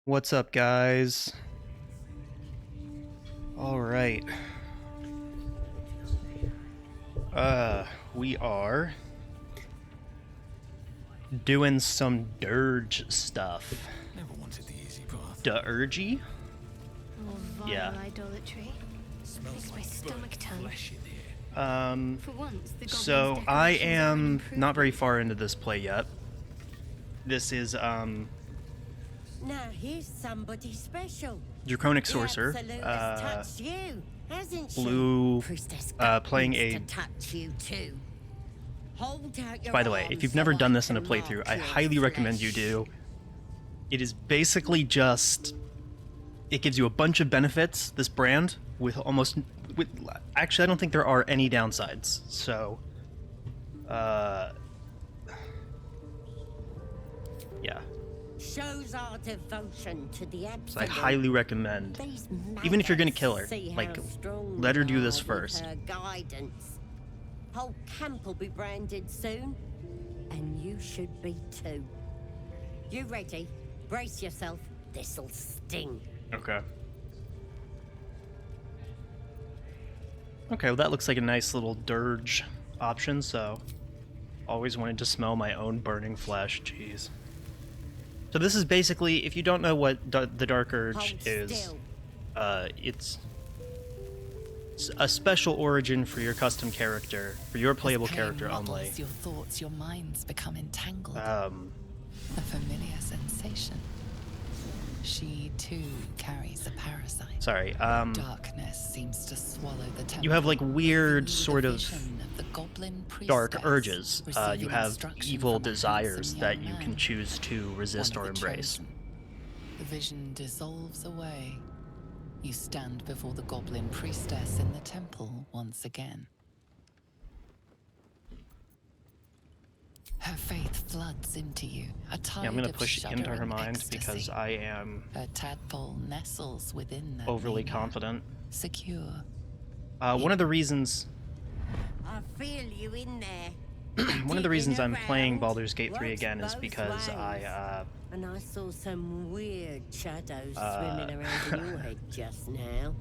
What's up, guys? All right. We are doing some dirge stuff. Never wanted the easy path. Dirgy? More vile Yeah. idolatry. Makes my stomach turn. Flesh in here. For once, the So goblins' I decorations are an am not very improvement. far into this play yet. This is Now here's somebody special. Draconic The Sorcerer, Absolute has touched you, hasn't she? blue, Priestess playing needs a- to touch you too. Hold out your By the way, if arms you've never so done I this in a can playthrough, mark I your highly recommend you flesh. do. It is basically just... It gives you a bunch of benefits, this brand, with almost... actually, I don't think there are any downsides, so... yeah. Shows our devotion to the So I Absolute. highly recommend, These even if you're gonna maggots kill her, see like, how strong let her you do this are with first. her guidance. Whole camp will be branded soon, and you should be too. You ready? Brace yourself. This'll sting. Okay. Okay, well that looks like a nice little dirge option, so... Always wanted to smell my own burning flesh, jeez. So this is basically, if you don't know what the Dark Urge Hold is, still. it's a special origin for your custom character, for your playable As pain character only. muddles your thoughts, your minds become entangled. Uh, A familiar sensation. She too carries a parasite. Sorry, Darkness seems to swallow the temple. you have like weird giving you the sort of vision the goblin dark priestess urges. You receiving have instruction evil from a desires handsome that young you man, can choose to resist one or of the embrace. chosen. The vision dissolves away. You stand before the goblin priestess in the temple once again. Her faith floods into you. A tide Yeah, I'm gonna of push it into her shuddering mind ecstasy. because I am Her tadpole nestles within that overly mania, confident. secure. One of the reasons I feel you in there. one of the reasons I'm Digging playing around Baldur's Gate 3 works again is both because ways. And I saw some weird shadows swimming around in your head just now.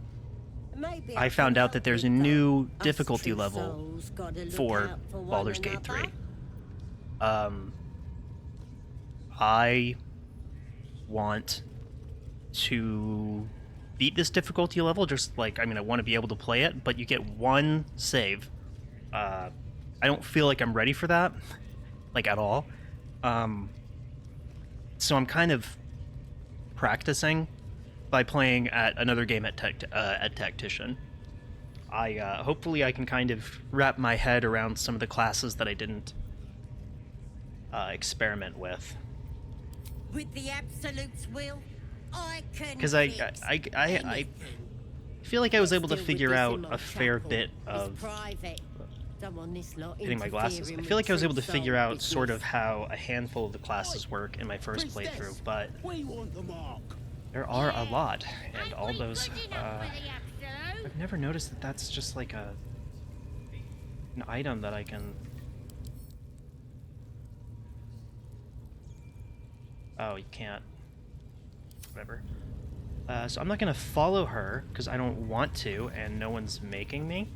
Maybe I can found out help that there's a with that. new Us difficulty true level souls gotta look for out for one Baldur's Gate 3. another. I want to beat this difficulty level, just like, I mean, I want to be able to play it, but you get one save. I don't feel like I'm ready for that, like, at all. So I'm kind of practicing by playing at another game at Tactician. Hopefully I can kind of wrap my head around some of the classes that I didn't experiment with. With the Absolute's will, I can Because fix I anything. feel like I was able to Still with figure this out in my a fair chapel. bit It's of private. Don't want this lot getting my glasses. I interfering feel like I was with able to true figure soul out sort of business. how a handful of the classes work in my first playthrough, but We want the mark. there are a lot, and all those. I've never noticed that that's just like an item that I can. Oh, you can't. Whatever. So I'm not gonna follow her because I don't want to, and no one's making me.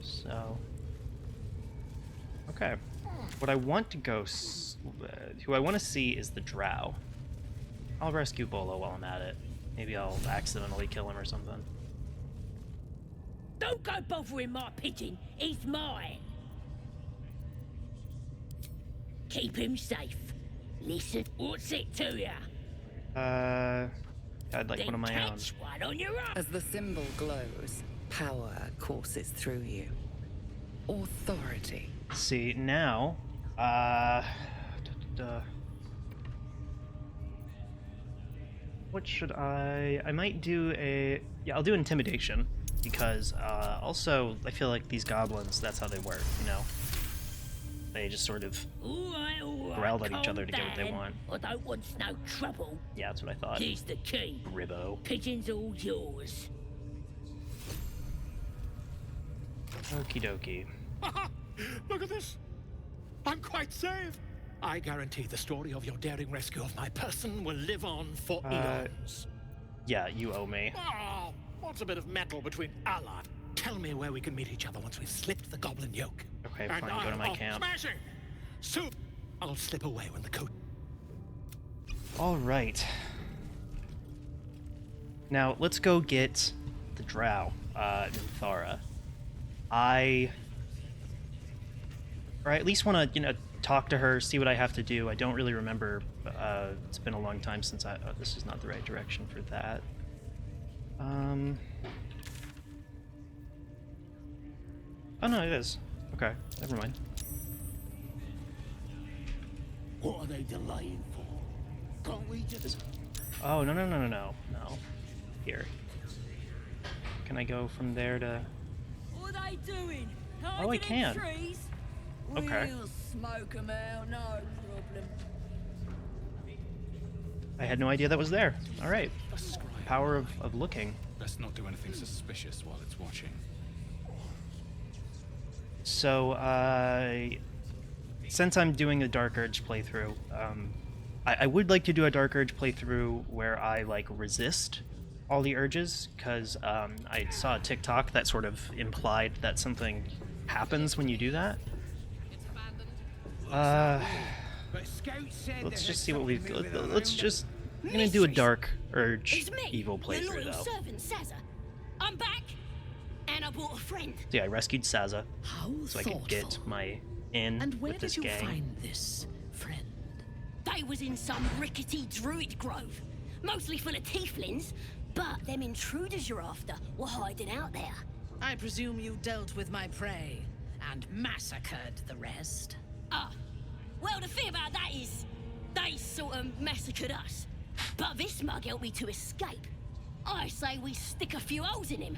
So. Okay. What I want to go. Who I want to see is the Drow. I'll rescue Bolo while I'm at it. Maybe I'll accidentally kill him or something. Don't go bothering my pigeon. He's mine. Keep him safe. Listen, what's it to ya? I'd like one of my own. Catch one on your own. As the symbol glows, power courses through you. Authority. See, now, what should I might do yeah, I'll do intimidation, because, also, I feel like these goblins, that's how they work, you know? They just sort of All right, growl at each calm other to get what they down. want. I don't want no trouble. Yeah, that's what I thought. Here's the key. Ribbo. Pigeon's all yours. Okie dokie. Look at this. I'm quite safe. I guarantee the story of your daring rescue of my person will live on for eons. Yeah, you owe me. Oh, what's a bit of metal between Allah? Tell me where we can meet each other once we've slipped the goblin yoke. Okay, And fine, go to my I'll camp. smash it! Soon, I'll slip away when the coat... All right. Now, let's go get the drow, Minthara. Or I at least want to, talk to her, see what I have to do. I don't really remember. It's been a long time since this is not the right direction for that. Oh, no, it is. Okay, never mind. What are they delaying for? Can't we just... Oh, no. Here. Can I go from there to... What are they doing? Oh, I can. Trees? Okay. We'll smoke 'em out, no problem. I had no idea that was there. All right. A scribe. Power of looking. Best not do anything suspicious while it's watching. So, since I'm doing a Dark Urge playthrough, I would like to do a Dark Urge playthrough where I, resist all the urges, because I saw a TikTok that sort of implied that something happens when you do that. Let's just see what we've... Let's just... I'm gonna do a Dark Urge It's me, evil your playthrough, loyal though. servant, Sazza. I'm back, and I brought a friend. So yeah, I rescued Sazza, How so I could get my in And where with this did you gang. find this friend? They was in some rickety druid grove, mostly full of tieflings, but them intruders you're after were hiding out there. I presume you dealt with my prey and massacred the rest. Well, the thing about that is, they sort of massacred us. But this mug helped me to escape. I say we stick a few holes in him.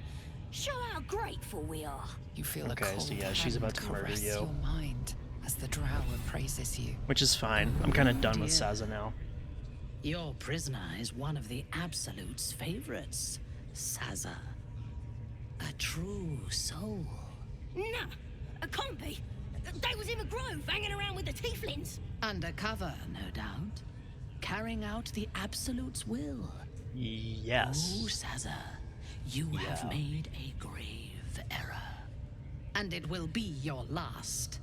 Show how grateful we are. You feel Okay, a cold so yeah, she's hand about to murder caress you. your mind as the drow praises you. Which is fine. I'm kind of done with dear. Sazza now. Your prisoner is one of the Absolute's favorites, Sazza. A true soul. Nah, it can't be. They was in the grove, hanging around with the tieflings. Undercover, no doubt. Carrying out the Absolute's will. Yes. Oh, Sazza, you have Yeah. made a grave error. And it will be your last.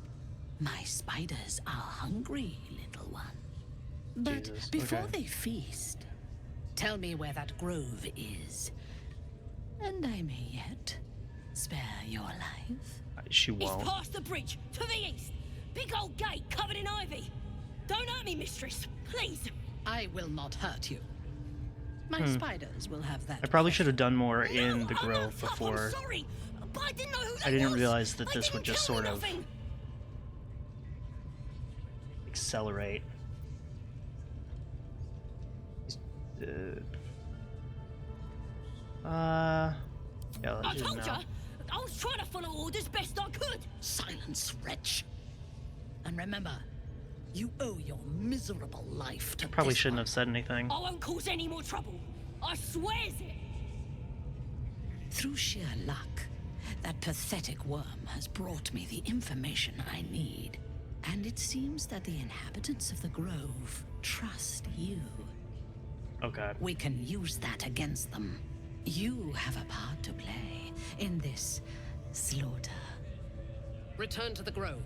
My spiders are hungry, little one. But Jesus, before okay. they feast, tell me where that grove is. And I may yet spare your life. She It's won't. past the bridge, to the east. Big old gate covered in ivy. Don't hurt me, mistress, please. I will not hurt you. My spiders will have that. I probably should have done more No, in the I'm grove not tough, before. I'm sorry, but I didn't know who I they didn't was. realize that They this would didn't just tell me sort of nothing. accelerate. Yeah, I let's do it told now. you, I was trying to follow orders best I could. Silence, wretch. And remember, you owe your miserable life to Probably this shouldn't one. have said anything. I won't cause any more trouble. I swears it. Through sheer luck, that pathetic worm has brought me the information I need. And it seems that the inhabitants of the grove trust you. Okay. We can use that against them. You have a part to play in this slaughter. Return to the grove.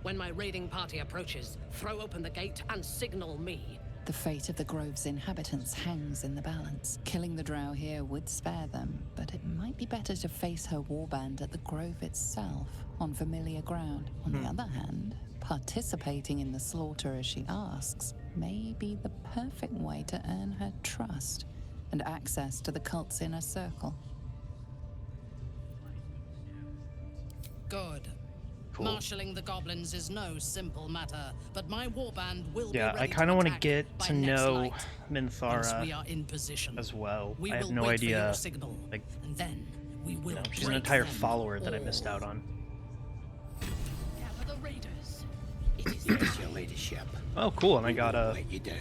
When my raiding party approaches, throw open the gate and signal me. The fate of the grove's inhabitants hangs in the balance. Killing the drow here would spare them, but it might be better to face her warband at the grove itself, on familiar ground. On the other hand, participating in the slaughter as she asks may be the perfect way to earn her trust and access to the cult's inner circle. Good. Cool. Marshalling the goblins is no simple matter, but my warband will be Yeah, ready I kind of want to attack get by to next know light. Once we Minthara are in position, as well. we I have will no wait for your idea. signal, Like, and then we will she's an break entire them follower that I missed all. out on. Gather the raiders. It is yes, your ladyship. Oh, cool, and I got a Let you down.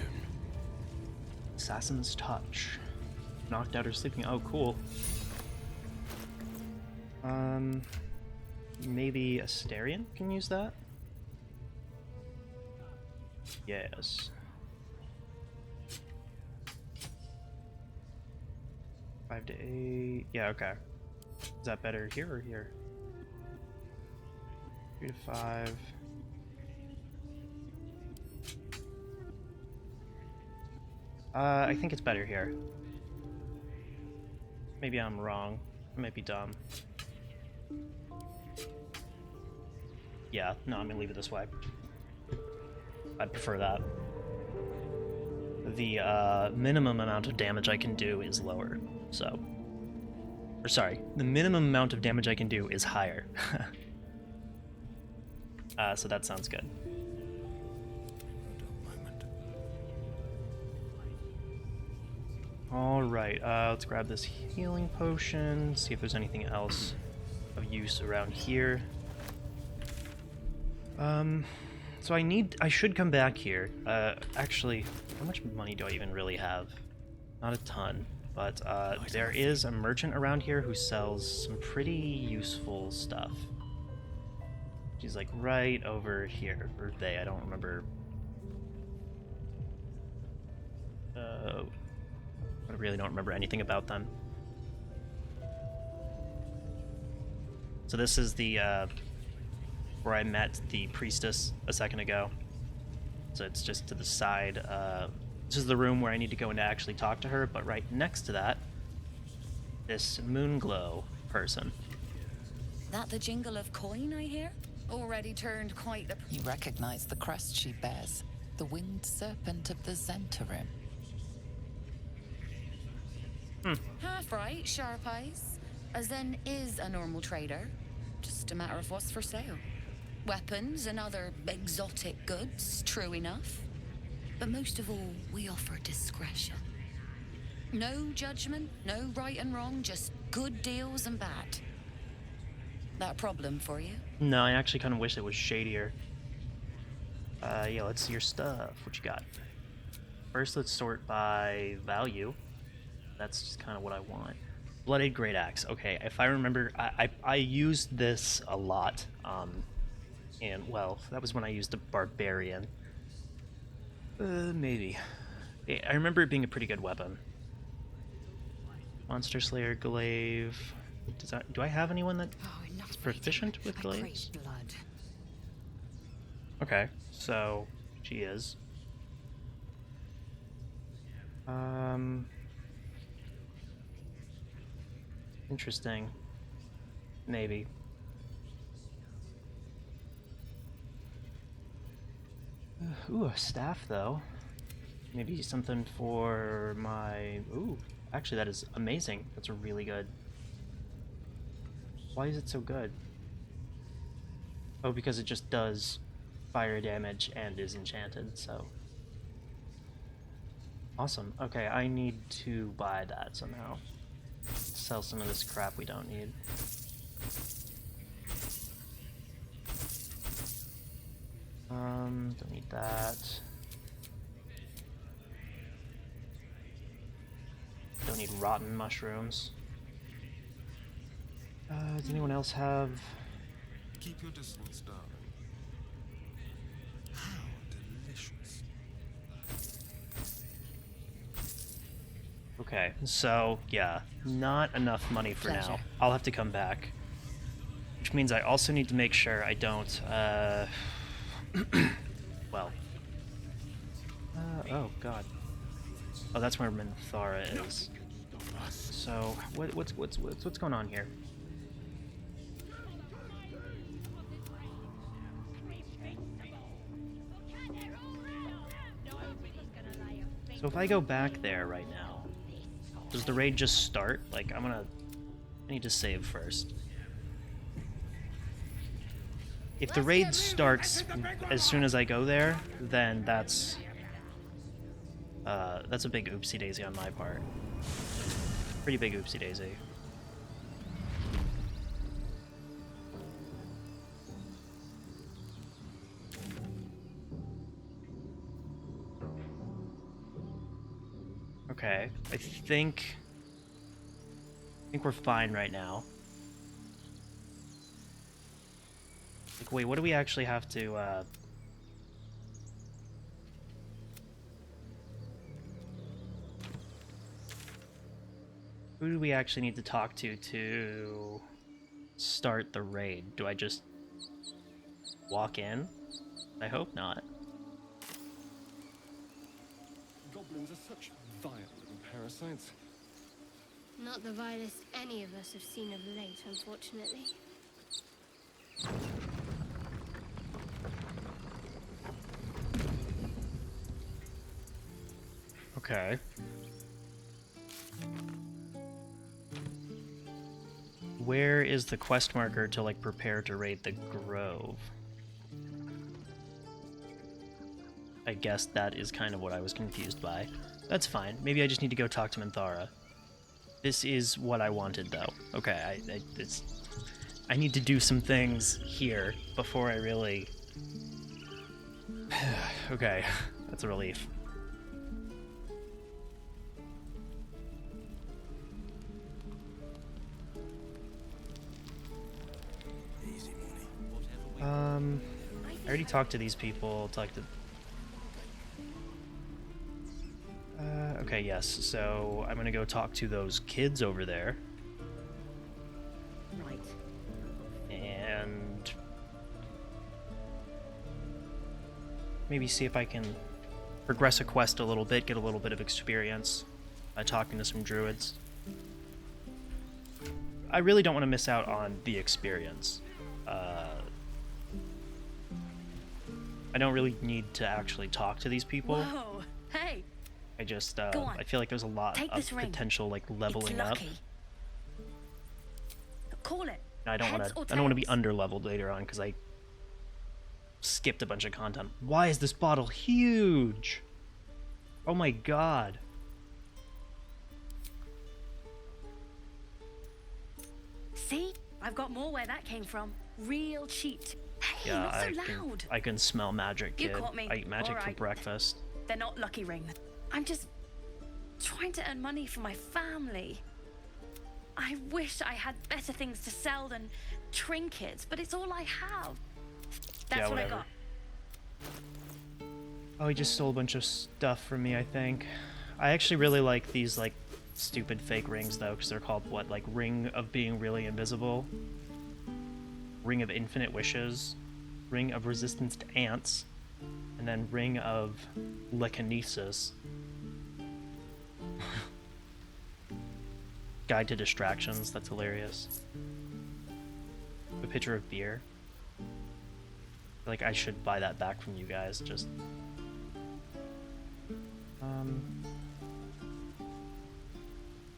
Assassin's Touch. Knocked out her sleeping. Oh, cool. Maybe Asterion can use that? Yes. 5 to 8. Yeah, okay. Is that better here or here? 3 to 5. I think it's better here. Maybe I'm wrong. I might be dumb. Yeah, no, I'm gonna leave it this way. I'd prefer that. The minimum amount of damage I can do is lower, so... Or sorry, the minimum amount of damage I can do is higher. So that sounds good. Alright, let's grab this healing potion, see if there's anything else of use around here. So I should come back here. Actually, how much money do I even really have? Not a ton, but there is a merchant around here who sells some pretty useful stuff. She's like right over here, or they, I don't remember. I really don't remember anything about them. So this is the, where I met the priestess a second ago. So it's just to the side. This is the room where I need to go in to actually talk to her, but right next to that, this Moonglow person. That the jingle of coin I hear? Already turned quite the... You recognize the crest she bears, the winged serpent of the Zentarim. Half right, sharp eyes. As then is a normal trader. Just a matter of what's for sale. Weapons and other exotic goods, true enough. But most of all, we offer discretion. No judgment, no right and wrong, just good deals and bad. That a problem for you? No, I actually kind of wish it was shadier. Yeah, let's see your stuff. What you got? First, let's sort by value. That's just kind of what I want. Blooded Great Axe. Okay, if I remember, I used this a lot. And, well, that was when I used a Barbarian. Maybe. I remember it being a pretty good weapon. Monster Slayer Glaive. Do I have anyone that's proficient with glaives? Okay, so she is. Interesting. Maybe. Ooh, a staff though. Maybe something for my... Ooh, actually that is amazing. That's really good. Why is it so good? Oh, because it just does fire damage and is enchanted, so... Awesome. Okay, I need to buy that somehow. Sell some of this crap we don't need. Don't need that. Don't need rotten mushrooms. Does anyone else have... Keep your distance, darling. How delicious. Okay, so, yeah, not enough money for now. I'll have to come back. Which means I also need to make sure I don't, well... oh, God. Oh, that's where Minthara is. So, what's going on here? So if I go back there right now, does the raid just start? Like, I need to save first. If the raid starts as soon as I go there, then that's a big oopsie daisy on my part. Pretty big oopsie daisy. Okay, I think we're fine right now. Like, wait, what do we actually have to, Who do we actually need to talk to start the raid? Do I just walk in? I hope not. Goblins are such vile little parasites. Not the vilest any of us have seen of late, unfortunately. Okay. Where is the quest marker to, like, prepare to raid the grove? I guess that is kind of what I was confused by. That's fine. Maybe I just need to go talk to Minthara. This is what I wanted, though. Okay, I need to do some things here before I really... Okay, that's a relief. I already talked to these people, talked to... Okay, yes, so I'm gonna go talk to those kids over there. Right. And... maybe see if I can progress a quest a little bit, get a little bit of experience by talking to some druids. I really don't want to miss out on the experience. I don't really need to actually talk to these people. Whoa, hey. I just, Go on. I feel like there's a lot Take of this ring. potential, like, leveling It's up. lucky. Call it. I don't want Heads to. or I don't want to be tails? under-leveled later on because I skipped a bunch of content. Why is this bottle huge? Oh my god! See? I've got more where that came from. Real cheat. Hey, Yeah, not so loud. I can smell magic, You kid. caught me. I eat magic for Alright. breakfast. They're not lucky rings. I'm just trying to earn money for my family. I wish I had better things to sell than trinkets, but it's all I have. That's Yeah, what I whatever. got. Oh, he just stole a bunch of stuff from me, I think. I actually really like these, like, stupid fake rings, though, because they're called, what, like, Ring of Being Really Invisible? Ring of Infinite Wishes? Ring of Resistance to Ants? And then Ring of Lekinesis. Guide to Distractions, that's hilarious. A picture of beer. Like, I should buy that back from you guys, just...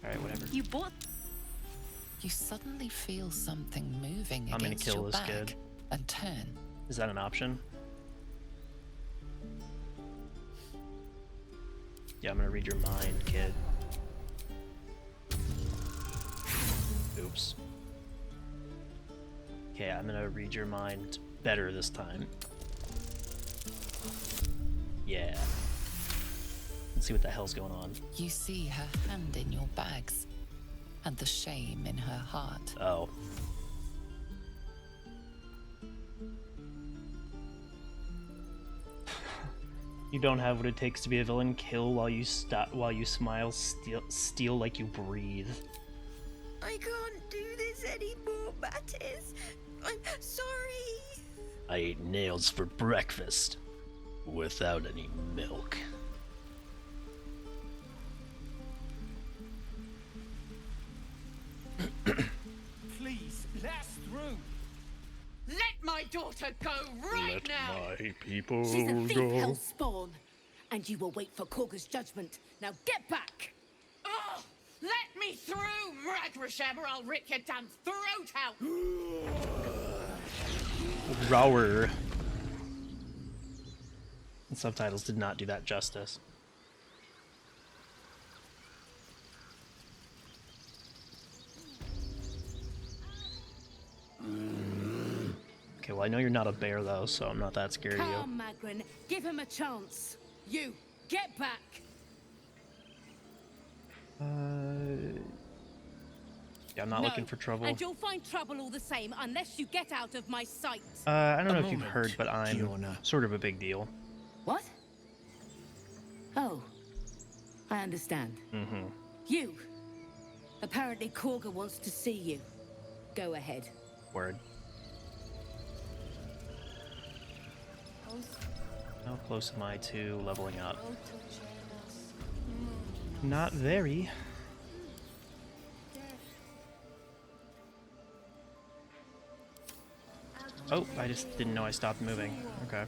Alright, whatever. You bought. You suddenly feel something moving I'm gonna against kill your this back kid. and turn. Is that an option? Yeah, I'm gonna read your mind, kid. Oops. Okay, I'm gonna read your mind better this time. Yeah. Let's see what the hell's going on. You see her hand in your bags and the shame in her heart. Oh. You don't have what it takes to be a villain. Kill while you smile. Steal like you breathe. I can't do this anymore, Mattis. I'm sorry. I ate nails for breakfast without any milk. Please, let us through. Let my daughter go right now! my people She's a thief, hell spawn. And you will wait for Korga's judgment. Now get back! Oh, let me through, Ragrasham, or I'll rip your damn throat out! Rower. The subtitles did not do that justice. Okay, well I know you're not a bear though, so I'm not that scared of you. Come, Magrin. Give him a chance. You, get back! Yeah, I'm not looking for trouble. And you'll find trouble all the same unless you get out of my sight. I don't know if you've moment, heard, but I'm Fiona. sort of a big deal. What? Oh, I understand. Mm-hmm. You. Apparently Korga wants to see you. Go ahead. Word. How close am I to leveling up? Not very. Oh, I just didn't know I stopped moving. Okay.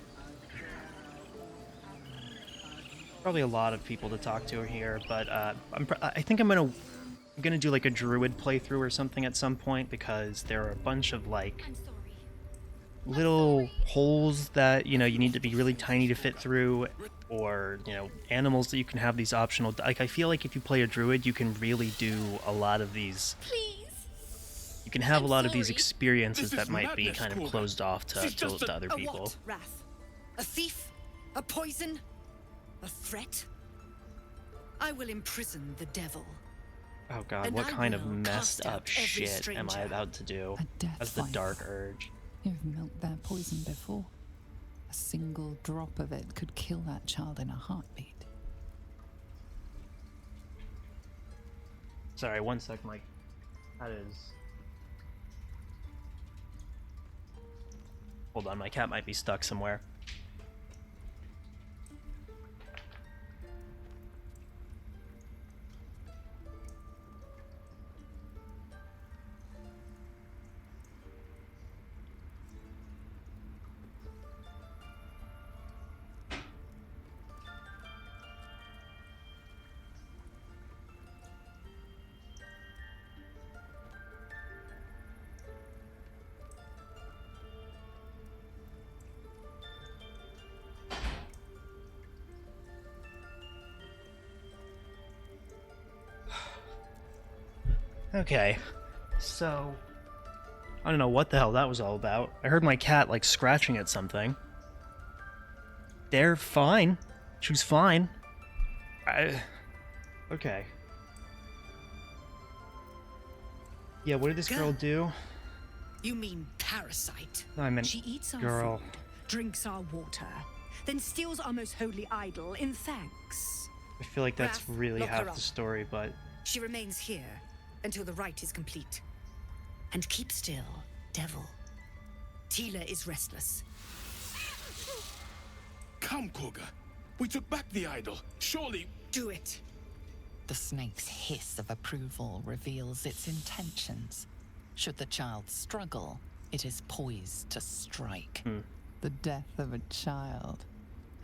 Probably a lot of people to talk to here, but I think I'm gonna do like a druid playthrough or something at some point, because there are a bunch of like little holes that you need to be really tiny to fit through, or animals that you can have these optional. Like, I feel like if you play a druid, you can really do a lot of these. You can have a lot of these experiences that might be kind of closed off to other people. What, Wrath? A thief? A poison? A threat? I will imprison the devil. Oh god, And what I kind of will messed cast up out every shit am I stranger. about to do? A death That's the life. dark urge. You've milked their poison before. A single drop of it could kill that child in a heartbeat. Sorry, one sec, Mike. That is... Hold on, my cat might be stuck somewhere. Okay, so I don't know what the hell that was all about. I heard my cat like scratching at something. They're fine. She was fine. Okay. Yeah, what did this girl do? You mean parasite? No, I meant She eats our girl. food, drinks our water, then steals our most holy idol in thanks. I feel like that's Wrath, really lock her half up. the story, but She remains here until the rite is complete. And keep still, devil. Tila is restless. Come, Korga. We took back the idol. Surely... Do it. The snake's hiss of approval reveals its intentions. Should the child struggle, it is poised to strike. The death of a child.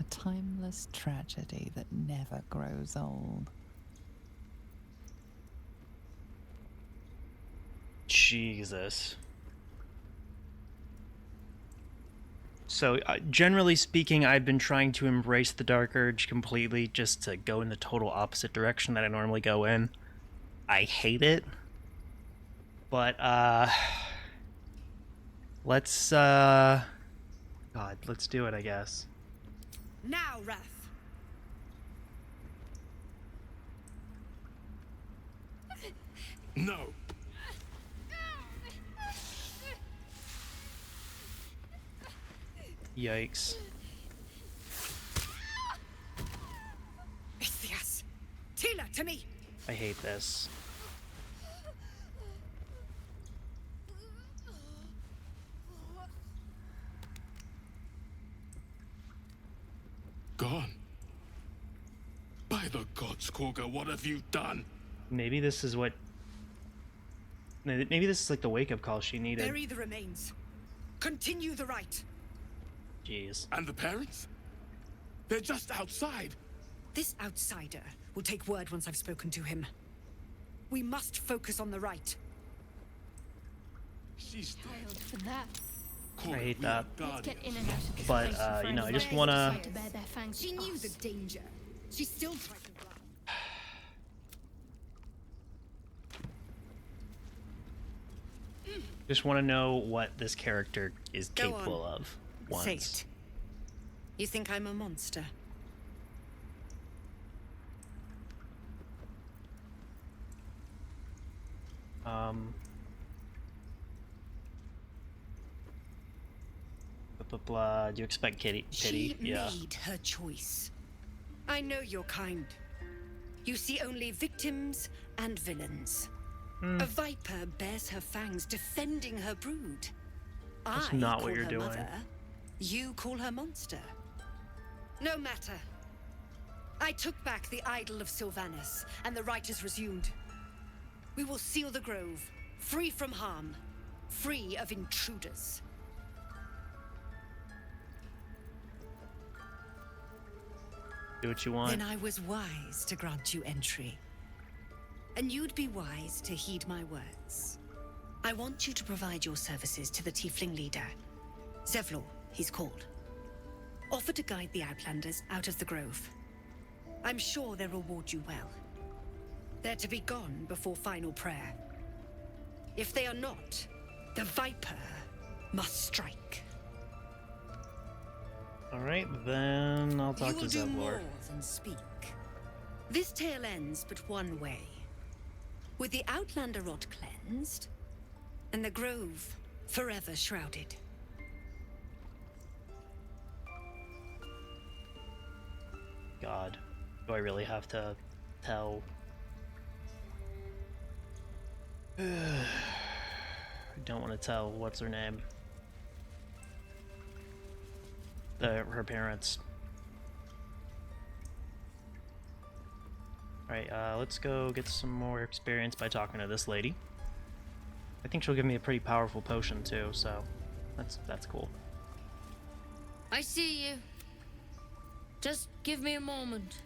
A timeless tragedy that never grows old. Jesus. So, generally speaking, I've been trying to embrace the dark urge completely, just to go in the total opposite direction that I normally go in. I hate it. But, let's, God, let's do it, I guess. Now, Wrath. No. Yikes. Ithias. Tila, to me. I hate this. Gone. By the gods, Korga, what have you done? Maybe this is what... Maybe this is like the wake-up call she needed. Bury the remains. Continue the rite. Jeez. And the parents? They're just outside. This outsider will take word once I've spoken to him. We must focus on the rite. She's Failed for that. I hate that. Let's get in and out of this But, place before you know, I just anyone wanna... decide to bear their fangs She at knew us. the danger. She still tried to run. Just want to know what this character is Go capable on. of Say once. it. You think I'm a monster? Blah, blah, blah. Do you expect pity? She Yeah. made her choice. I know your kind. You see only victims and villains. A viper bears her fangs, defending her brood. That's I not call what you're her doing. mother. You call her monster. No matter. I took back the idol of Sylvanus, and the rite is resumed. We will seal the grove, free from harm, free of intruders. Do what you want. Then I was wise to grant you entry. And you'd be wise to heed my words. I want you to provide your services to the tiefling leader. Zevlor, he's called. Offer to guide the Outlanders out of the grove. I'm sure they'll reward you well. They're to be gone before final prayer. If they are not, the Viper must strike. Alright, then I'll talk You to will do Zevlor. more than speak. This tale ends but one way. With the Outlander rot cleansed, and the grove forever shrouded. God. Do I really have to tell? I don't want to tell. What's her name? Her parents. Alright, let's go get some more experience by talking to this lady. I think she'll give me a pretty powerful potion too, so that's cool. I see you. Just give me a moment.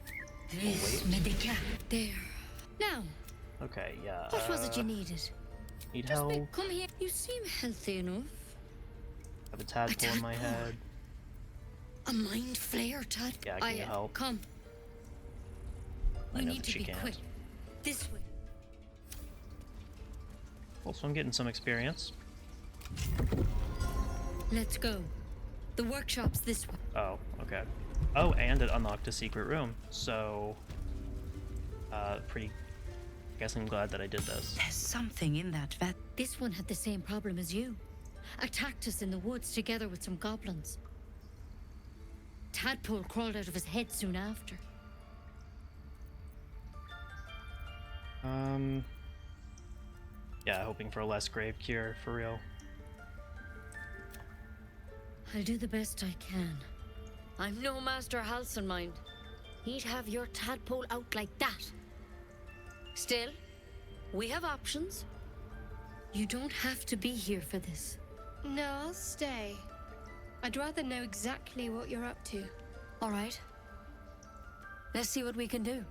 There. Now, Okay, yeah. what was it you needed? Need Just help? come here. You seem healthy enough. Have a tadpole in my tadpole? head. A mind flayer, Tad. Yeah, can you help? Come. I We know need that to she be can't. quick. This way. Well, so I'm getting some experience. Let's go. The workshop's this way. Oh, okay. Oh, and it unlocked a secret room. So, pretty. I guess I'm glad that I did this. There's something in that vat. This one had the same problem as you. Attacked us in the woods together with some goblins. Tadpole crawled out of his head soon after. Yeah, hoping for a less grave cure, for real. I'll do the best I can. I'm no Master Halson, mind. He'd have your tadpole out like that. Still, we have options. You don't have to be here for this. No, I'll stay. I'd rather know exactly what you're up to. All right. Let's see what we can do.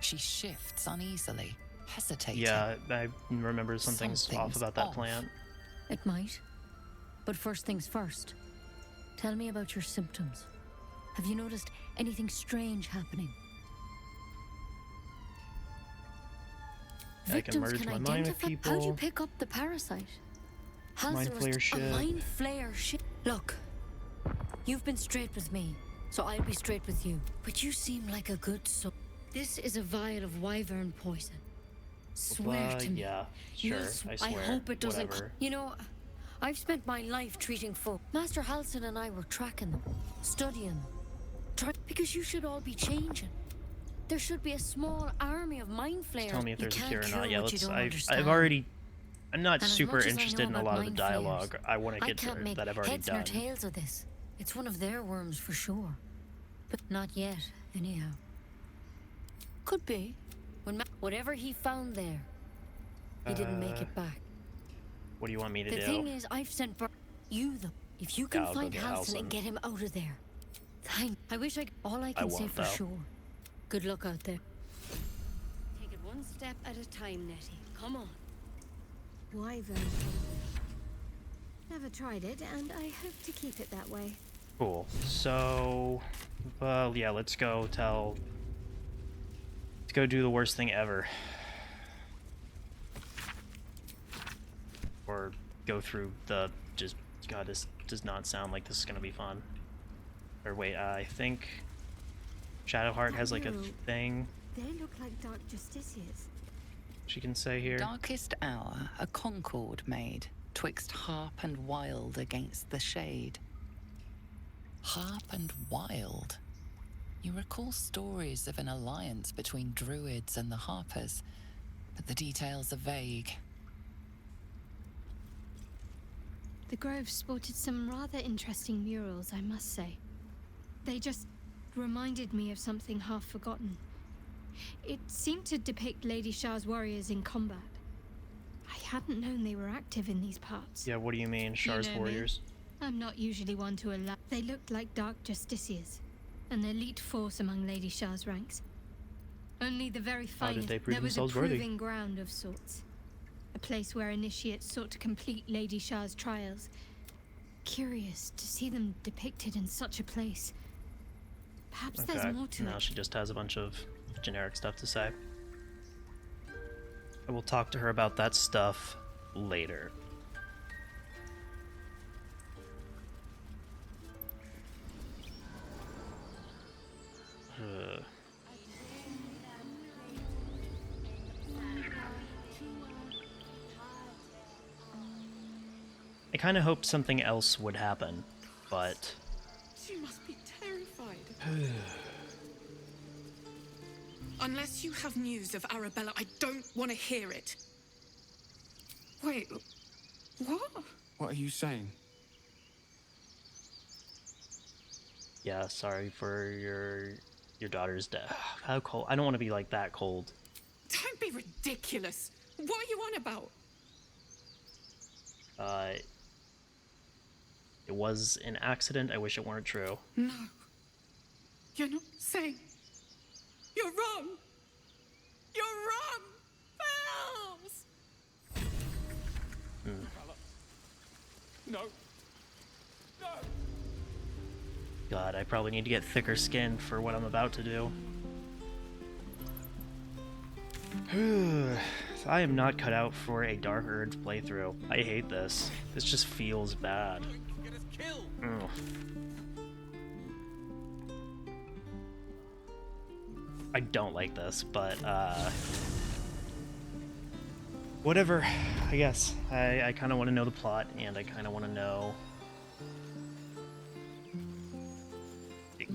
She shifts uneasily, hesitating. Yeah, I remember something's off Something's about that off. plant. It might. But first things first. Tell me about your symptoms. Have you noticed anything strange happening? I can merge my mind with How'd you people. pick up the parasite? Mind flayer A shit. mind flayer shit. Look, you've been straight with me, so I'll be straight with you. But you seem like a good soul. This is a vial of wyvern poison. Swear to me. Yeah, sure, I swear. hope it doesn't. Whatever. You know, I've spent my life treating folk. Master Halson and I were tracking them, studying them. Because you should all be changing. There should be a small army of mind flayers. Tell me if You there's a can't cure or cure not. Yeah, what you let's. don't I've understand. already. I'm not And as super much as I interested know in a about lot of the mind dialogue. flayers, I want to I get can't to make that I've already heads done. nor tails of this. It's one of their worms for sure. But not yet, anyhow. Could be. Whatever he found there, he didn't make it back. What do you want me to The do? thing is, I've sent you though. If you can Yeah, I'll go find get Halson Halson. and get him out of there. I wish all I can say won't, for though. sure. Good luck out there. Take it one step at a time, Nettie. Come on. Wyvern. Never tried it, and I hope to keep it that way. Cool. So, well, yeah, let's go tell. Let's go do the worst thing ever. Or go through the just. God, this does not sound like this is gonna be fun. Or wait, I think Shadowheart has like a That thing They look like dark justiciars. she can say here. Darkest hour, a concord made, twixt harp and wild against the shade. Harp and wild? You recall stories of an alliance between druids and the Harpers, but the details are vague. The Grove sported some rather interesting murals, I must say. They just reminded me of something half forgotten. It seemed to depict Lady Shah's warriors in combat. I hadn't known they were active in these parts. Yeah, what do you mean, Shar's know me. warriors? I'm not usually one to allow. They looked like dark justiciars, an elite force among Lady Shah's ranks. Only the very How did finest. they prove There was a themselves worthy? proving ground of sorts. A place where initiates sought to complete Lady Shah's trials. Curious to see them depicted in such a place. Perhaps Okay, there's more to now it. she just has a bunch of generic stuff to say. I will talk to her about that stuff later. Ugh. I kind of hoped something else would happen, but You must be terrified. Unless you have news of Arabella, I don't want to hear it. Wait, what? What are you saying? yeah, sorry for your daughter's death. How cold? I don't want to be like that cold. Don't be ridiculous. What are you on about? It was an accident. I wish it weren't true. No. You're not saying. You're wrong. You're wrong. Bells! No. No. God, I probably need to get thicker skin for what I'm about to do. I am not cut out for a Dark Urge playthrough. I hate this. This just feels bad. Ugh. I don't like this, but whatever, I guess. I kind of want to know the plot, and I kind of want to know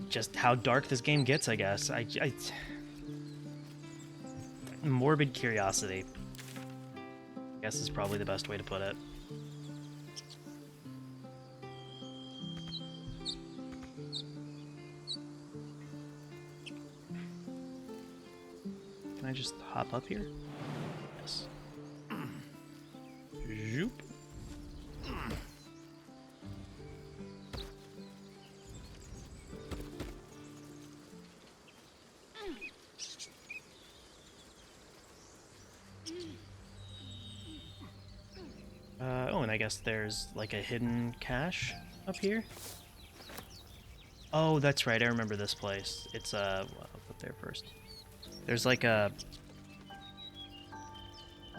just how dark this game gets, I guess. Morbid curiosity, I guess, is probably the best way to put it. Can I just hop up here? Yes. Zoop. Oh, and I guess there's like a hidden cache up here. Oh, that's right. I remember this place. It's well, I'll put there first. There's like a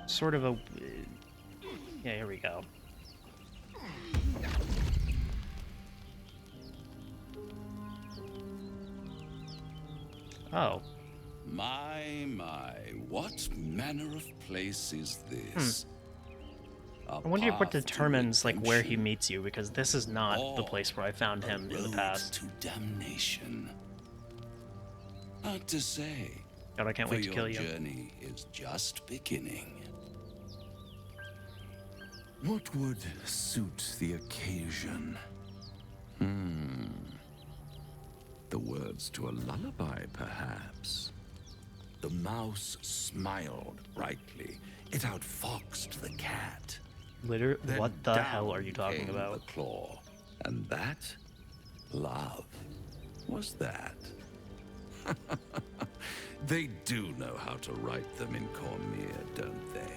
sort of a yeah, here we go. Oh. My, what manner of place is this? I wonder what determines like where he meets you, because this is not the place where I found him in the past. To damnation. Hard to say. God, I can't wait to kill you. Your journey is just beginning. What would suit the occasion? The words to a lullaby, perhaps. The mouse smiled brightly. It outfoxed the cat. Literally, what the hell are you talking about? The claw. And that? Love. Was that? They do know how to write them in Cormier, don't they?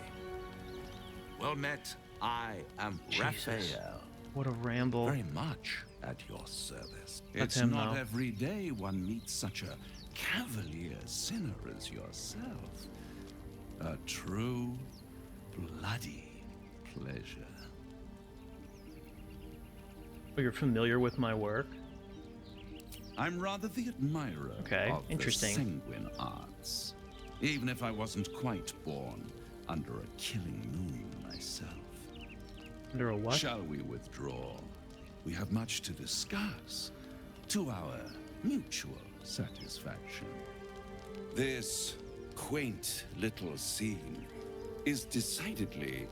Well met. I am Jesus. Raphael. What a ramble. Very much at your service. That's It's him, not though. every day one meets such a cavalier sinner as yourself. A true, bloody pleasure. Oh, you're familiar with my work? I'm rather the admirer of interesting. the sanguine arts, even if I wasn't quite born under a killing moon myself. Under a what? Shall we withdraw? We have much to discuss. To our mutual satisfaction. This quaint little scene is decidedly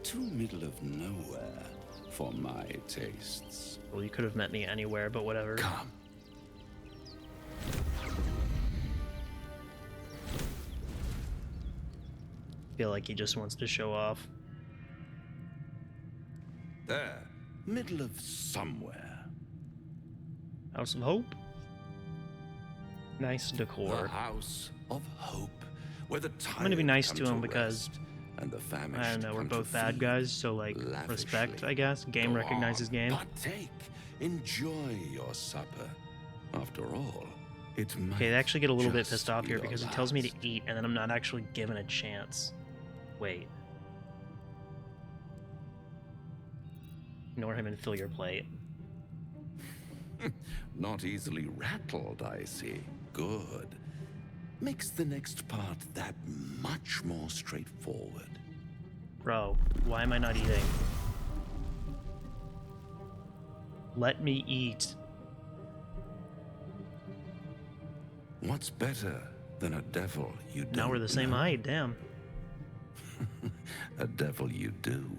too middle of nowhere for my tastes. Well, you could have met me anywhere, but whatever. Come. Feel like he just wants to show off. There, middle of somewhere. House of Hope? Nice decor. The House of Hope, where the I'm gonna be nice tired to come him because rest and the famished I don't know, we're come to both bad feed guys, so like respect, lavishly. I guess. Game Go recognizes on, game. Partake, enjoy your supper. After all, it might Okay, they actually get a little bit just pissed off be here your because he tells me to last. eat and then I'm not actually given a chance. Wait. Ignore him and fill your plate. Not easily rattled, I see. Good. Makes the next part that much more straightforward. Bro, why am I not eating? Let me eat. What's better than a devil you don't Now we're the same know? height, damn. A devil you do.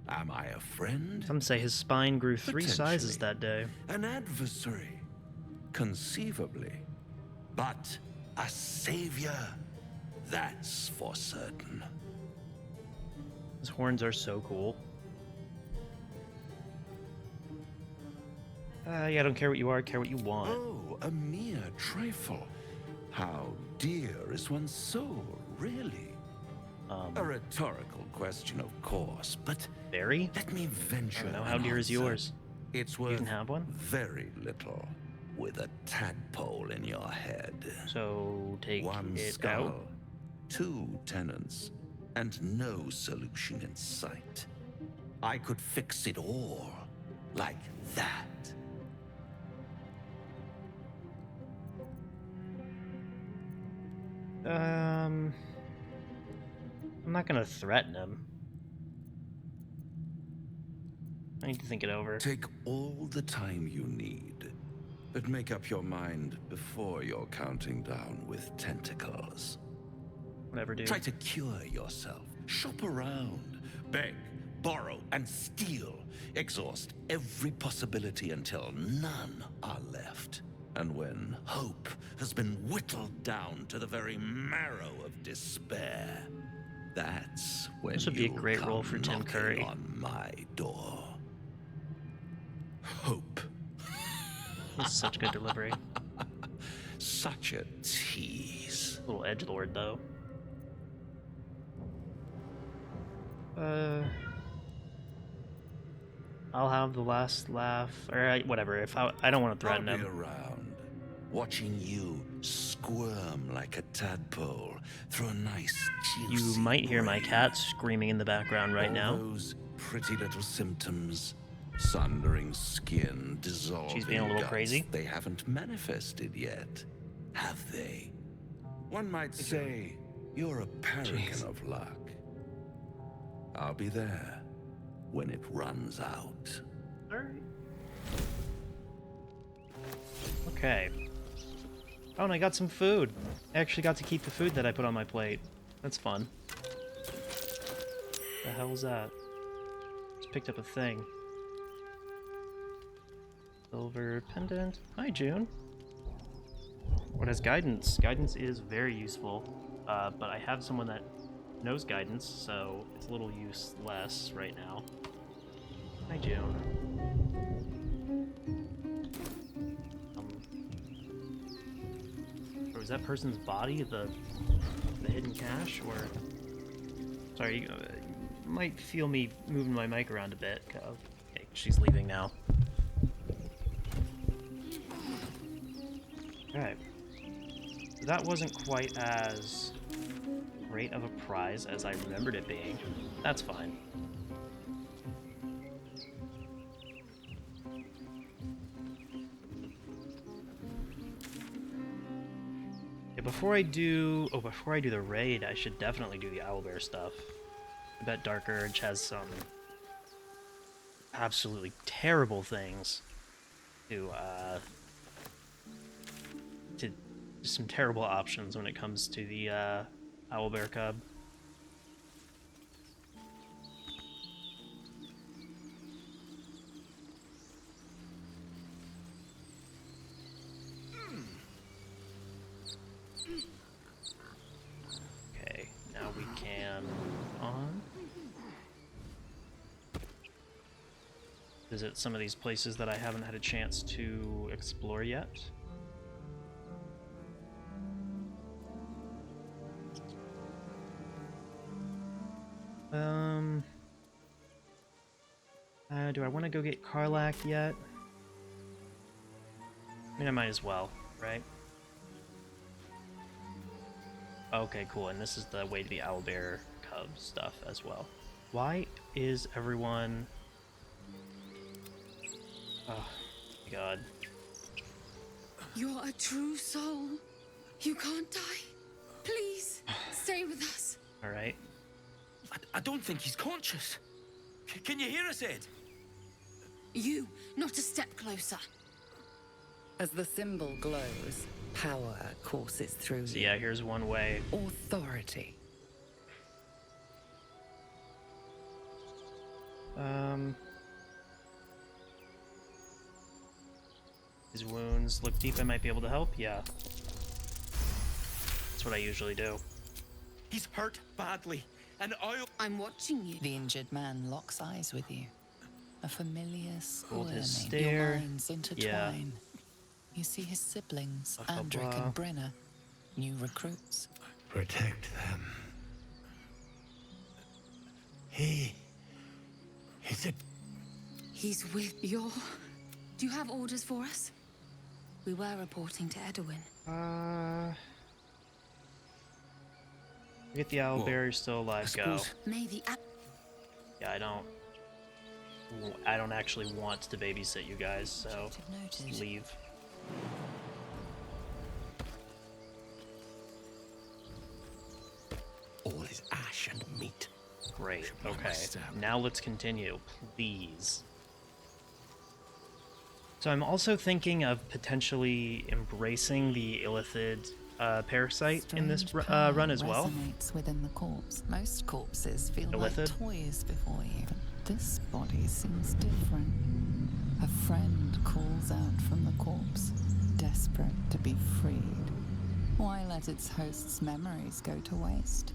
Am I a friend? Some say his spine grew 3 sizes Potentially. that day. An adversary? Conceivably. But a savior? That's for certain. His horns are so cool. Yeah, I don't care what you are, I care what you want. Oh, a mere trifle. How dear is one's soul, really? A rhetorical question, of course, but very? Let me venture. I don't know, an how dear is answer. yours? It's worth You can have one? very little, with a tadpole in your head. So take One it skull, out. 2 tenants, and no solution in sight. I could fix it all, like that. I'm not gonna threaten him. I need to think it over. Take all the time you need, but make up your mind before you're counting down with tentacles. Whatever, dude. Try to cure yourself. Shop around. Beg, borrow, and steal. Exhaust every possibility until none are left. And when hope has been whittled down to the very marrow of despair, that's when This would be a you'll great role come for Tim knocking Curry. on my door. Hope. That's such good delivery. Such a tease. Little edgelord though. I'll have the last laugh, or whatever. If I don't want to threaten I'll be him. around, watching you squirm like a tadpole through a nice You juicy might hear my braid. cat screaming in the background right All now. those pretty little symptoms, sundering skin, dissolving She's being a little guts, crazy. They haven't manifested yet, have they? One might say you're a paragon Jeez. of luck. I'll be there when it runs out. Okay. Oh, and I got some food. I actually got to keep the food that I put on my plate. That's fun. The hell is that? Just picked up a thing. Silver pendant. Hi, June. What has guidance? Guidance is very useful, but I have someone that knows guidance, so it's a little useless right now. Hi, June. Or was that person's body the hidden cache, or... Sorry, you might feel me moving my mic around a bit. Okay, she's leaving now. Alright. That wasn't quite as great of a prize as I remembered it being. That's fine. Yeah, before I do the raid, I should definitely do the owlbear stuff. I bet Dark Urge has some absolutely terrible things to some terrible options when it comes to the owlbear cub. Okay, now we can move on. Visit some of these places that I haven't had a chance to explore yet. Do I want to go get Karlak yet? I mean, I might as well, right? Okay, cool, and this is the way to the owlbear cub stuff as well. Why is everyone... Oh, my God. You're a true soul. You can't die. Please, stay with us. Alright. I don't think he's conscious. Can you hear us, Ed? You, not a step closer. As the symbol glows, power courses through So you. yeah, here's one way. Authority. His wounds look deep. I might be able to help. Yeah. That's what I usually do. He's hurt badly, and I'm watching you. The injured man locks eyes with you. A familiar Hold his squirming. stare. Your minds intertwine. You see his siblings, Blah, blah, Andric blah. and Brenna, new recruits. Protect them. Is it? He's with your... Do you have orders for us? We were reporting to Edwin. Get the owlbear. You're still alive. Go. Maybe. Yeah, I don't actually want to babysit you guys, so leave. All is ash and meat. Great. Okay. Now let's continue, please. So I'm also thinking of potentially embracing the Illithid parasite in this run as well. Resonates within the corpse. Most corpses feel Illithid? like toys before you. But this body seems different. A friend calls out from the corpse, desperate to be freed. Why let its host's memories go to waste?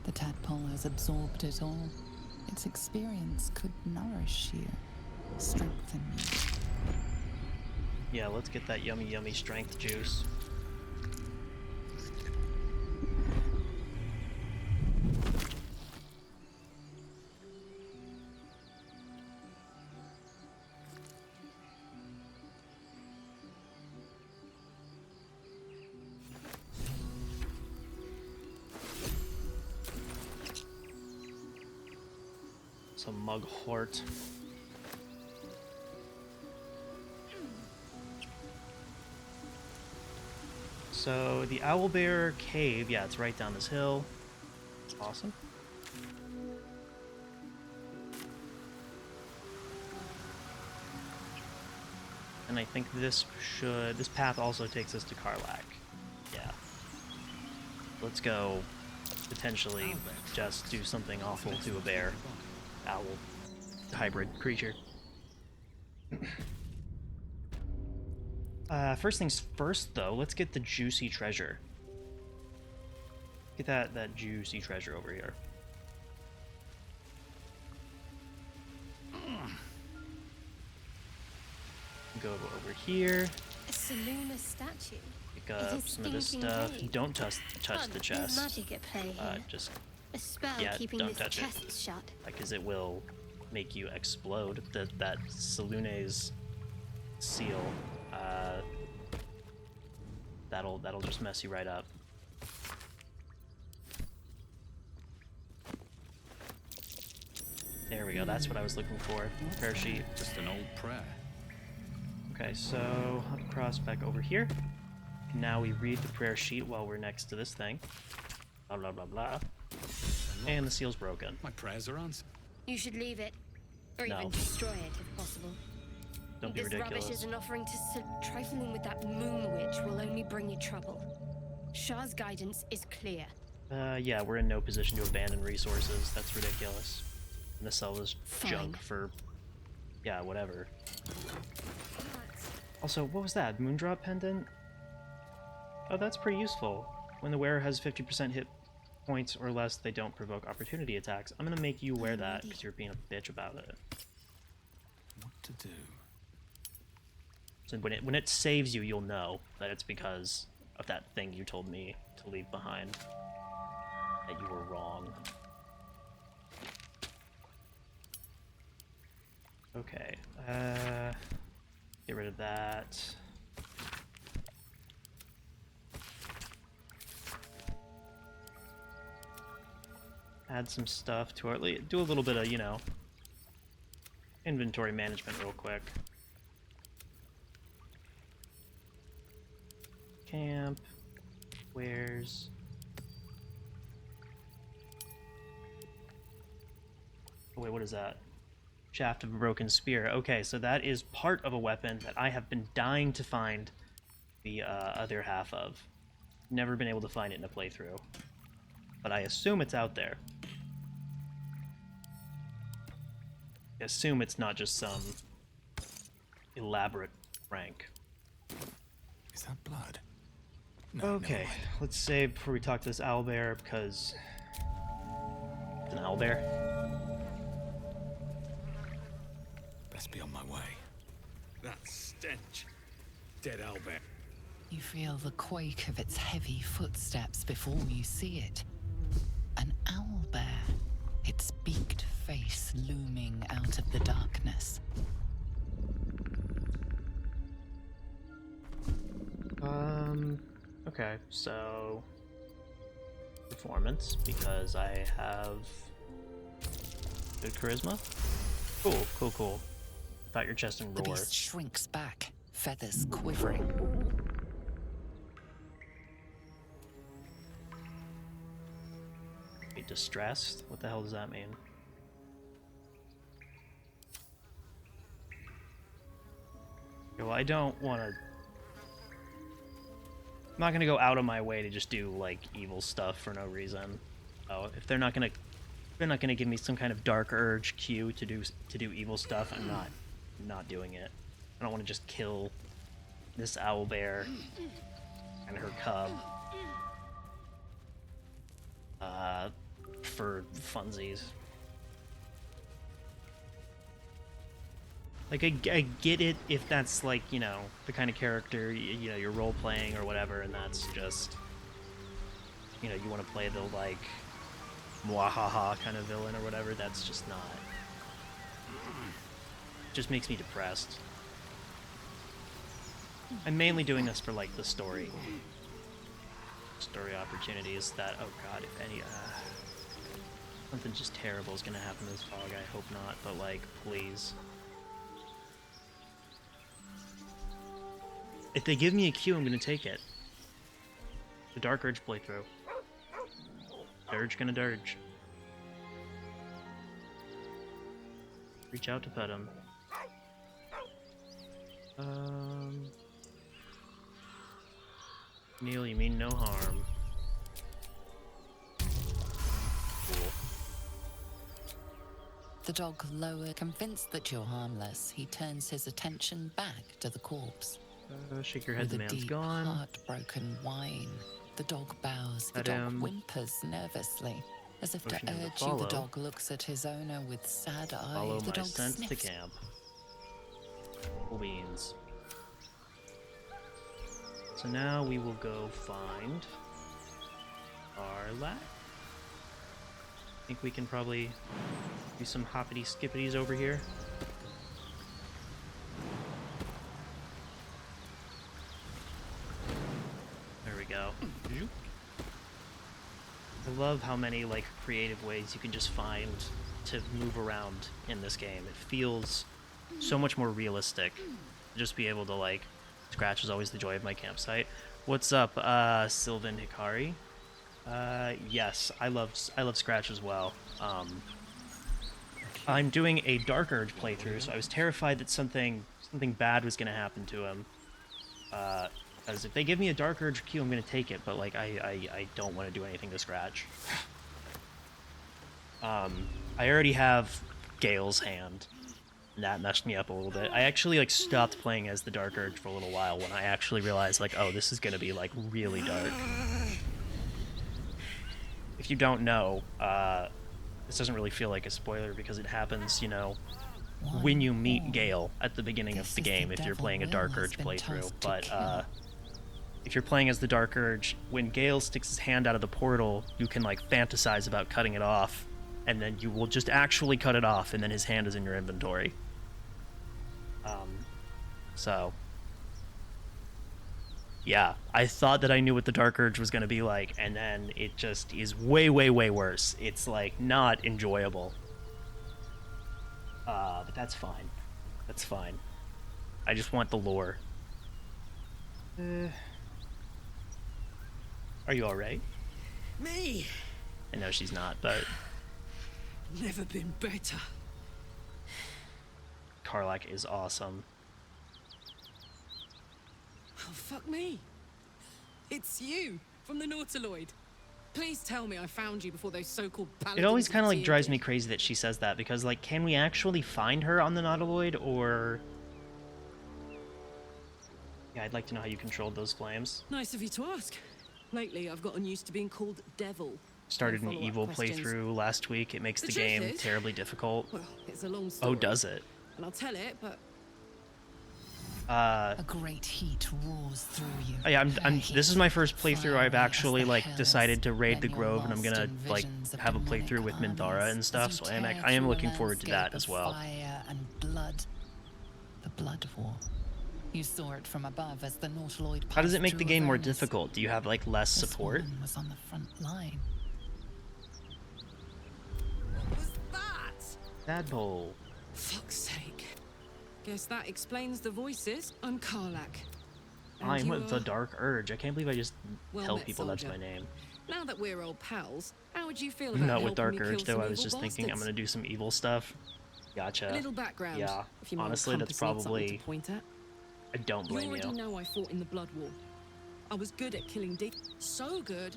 The tadpole has absorbed it all. Its experience could nourish you, strengthen you. Yeah, let's get that yummy, yummy strength juice. Some Mughort. So the owlbear cave, yeah, it's right down this hill. Awesome. And I think this path also takes us to Karlak. Yeah. Let's go potentially just do something awful to a bear. Owl. Hybrid creature. First things first, though, let's get the juicy treasure. Get that juicy treasure over here. Go over here. A Seluna statue. Pick up some of this stuff. Don't touch the chest. Magic at play here. Just a spell keeping don't this touch chest it, shut. because it will make you explode. That Selune's seal. That'll just mess you right up. There we go. That's what I was looking for. Prayer sheet. Just an old prayer. Okay, so hop across back over here. Now we read the prayer sheet while we're next to this thing. Blah blah blah blah. And the seal's broken. My prayers are answered. You should leave it. Or No. even destroy it if possible. Don't be This ridiculous. rubbish isn't offering to trifling with that moon witch will only bring you trouble. Shah's guidance is clear. Yeah, we're in no position to abandon resources. That's ridiculous. I'm gonna sell this junk for, yeah, whatever. Also, what was that? Moondrop pendant? Oh, that's pretty useful. When the wearer has 50% hit points or less, they don't provoke opportunity attacks. I'm gonna make you wear that because you're being a bitch about it. What to do? So when it saves you, you'll know that it's because of that thing you told me to leave behind. That you were wrong. Okay. Get rid of that. Add some stuff to our... Do a little bit of, you know, inventory management real quick. Camp. Wares. Oh, wait, what is that? Shaft of a broken spear. Okay, so that is part of a weapon that I have been dying to find the other half of. Never been able to find it in a playthrough. But I assume it's out there. I assume it's not just some elaborate prank. Is that blood? Okay, let's save before we talk to this owlbear, because... It's an owlbear? Best be on my way. That stench. Dead owlbear. You feel the quake of its heavy footsteps before you see it. An owlbear, its beaked face looming out of the darkness. Okay, so... Performance, because I have... Good charisma? Cool, cool, cool. Thought your chest and The roar. beast shrinks back, feathers quivering. Be distressed? What the hell does that mean? Okay, well, I don't want to... I'm not gonna go out of my way to just do, like, evil stuff for no reason. Oh, if they're not gonna give me some kind of dark urge cue to do evil stuff, I'm not doing it. I don't want to just kill this owlbear and her cub for funsies. Like, I get it if that's, like, you know, the kind of character, you know, you're role-playing or whatever, and that's just, you know, you want to play the, like, mwahaha kind of villain or whatever. That's just not... just makes me depressed. I'm mainly doing this for, like, the story opportunities that, oh god, if any, something just terrible is gonna happen to this fog. I hope not, but, like, please. If they give me a cue, I'm gonna take it. The Dark Urge playthrough. Dirge gonna dirge. Reach out to pet him. Neil, you mean no harm. Cool. The dog lowered, convinced that you're harmless, he turns his attention back to the corpse. Shake your head, the With a man's deep, gone. heartbroken whine, the dog bows. The Pet dog him. whimpers nervously, as if Motion to him to urge you. The follow. dog looks at his owner with sad eyes. Follow The my dog sense to sniffs. camp. Cool beans. So now we will go find our lad. I think we can probably do some hoppity skippities over here. There we go. I love how many, like, creative ways you can just find to move around in this game. It feels so much more realistic. Just be able to, like, Scratch is always the joy of my campsite. What's up, Sylvan Hikari? Yes, I love Scratch as well. I'm doing a Dark Urge playthrough, so I was terrified that something bad was going to happen to him. Because if they give me a Dark Urge Q, I'm going to take it, but like I don't want to do anything to scratch. I already have Gale's hand, and that messed me up a little bit. I actually like stopped playing as the Dark Urge for a little while when I actually realized like, oh, this is going to be like really dark. If you don't know, this doesn't really feel like a spoiler because it happens, you know, when you meet Gale at the beginning of the game if you're playing a Dark Urge playthrough. But if you're playing as the Dark Urge, when Gale sticks his hand out of the portal, you can like fantasize about cutting it off, and then you will just actually cut it off, and then his hand is in your inventory. So yeah, I thought that I knew what the Dark Urge was going to be like, and then it just is way, way, way worse. It's, like, not enjoyable. But that's fine. That's fine. I just want the lore. Are you alright? Me? I know she's not, but... Never been better. Karlach is awesome. Oh, fuck me. It's you, from the Nautiloid. Please tell me I found you before those so-called paladins. It always kind of like drives me crazy that she says that, because like, can we actually find her on the Nautiloid, or... Yeah, I'd like to know how you controlled those flames. Nice of you to ask. Lately, I've gotten used to being called Devil. Started an evil playthrough last week. It makes the game terribly difficult. Well, it's a long story. Oh, does it? And I'll tell it, but... A great heat roars through you. Yeah, this is my first playthrough. I've actually like decided to raid the Grove, and I'm gonna like have a playthrough with Minthara and stuff. So I am looking forward to that as well. Fire and blood. The Blood War. You saw it from above as the Nautiloid. How does it make the game more difficult? Do you have like less support? This woman was on the front line. What was that? Tadpole. Fuck's sake. Guess that explains the voices. I'm Karlach. I'm the Dark Urge. I can't believe I just tell people that's soldier. my name. Now that we're old pals, how would you feel about Not with helping Dark me Urge kill though. some I was evil just thinking I'm bastards? gonna do some evil stuff. Gotcha. A little background. Yeah. If you Honestly, that's probably. to point at. I don't blame You you. already know I fought in the Blood War. I was good at killing deep. So good.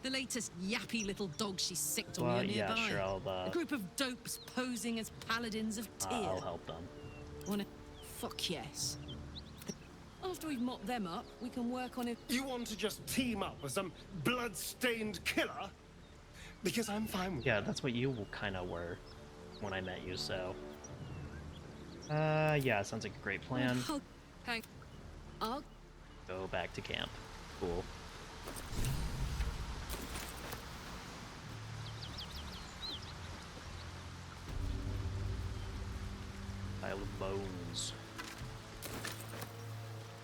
The latest yappy little dog she sicked on Well, you nearby. yeah, sure. A group of dopes posing as paladins of Tyr. I'll help them. Wanna? Fuck yes. After we've mopped them up, we can work on it. You want to just team up with some blood-stained killer? Because I'm fine with Yeah, that's what you kind of were when I met you, so... yeah, sounds like a great plan. Hang. I'll Go back to camp. Cool. Pile of bones.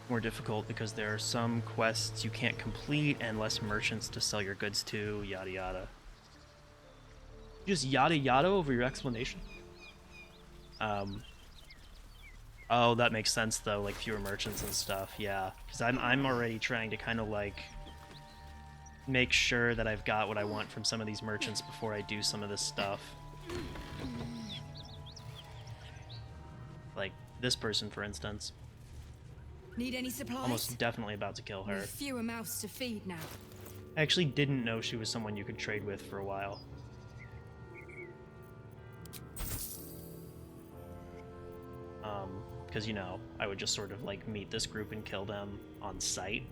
More difficult because there are some quests you can't complete and less merchants to sell your goods to, yada yada. Just yada yada over your explanation? Oh, that makes sense though, like fewer merchants and stuff, yeah. Because I'm already trying to kind of like make sure that I've got what I want from some of these merchants before I do some of this stuff. Like this person, for instance. Need any supplies? Almost definitely about to kill her. Fewer mouths to feed now. I actually didn't know she was someone you could trade with for a while. Because, you know, I would just sort of, like, meet this group and kill them on sight.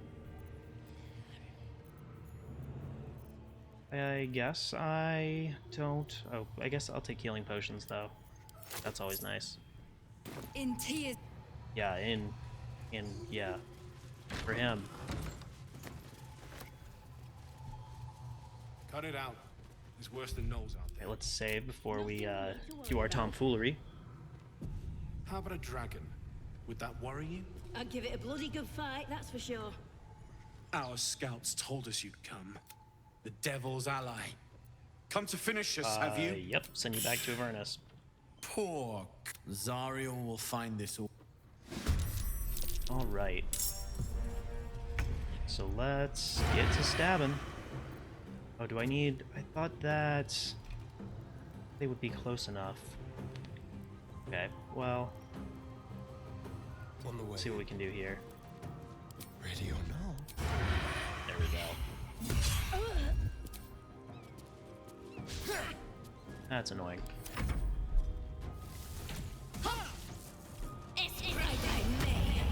I guess I don't... Oh, I guess I'll take healing potions, though. That's always nice. In tears. Yeah, yeah. For him. Cut it out. It's worse than nose out there. Okay, let's save before we, do our tomfoolery. How about a dragon? Would that worry you? I'd give it a bloody good fight, that's for sure. Our scouts told us you'd come. The Devil's ally. Come to finish us, have you? Yep, send you back to Avernus. Poor Zariel will find this all. Alright. So let's get to stabbing. Oh, do I need... I thought that... They would be close enough. Okay, well, On the way. let's see what we can do here. Ready or not? There we go. That's annoying. It's Friday, me.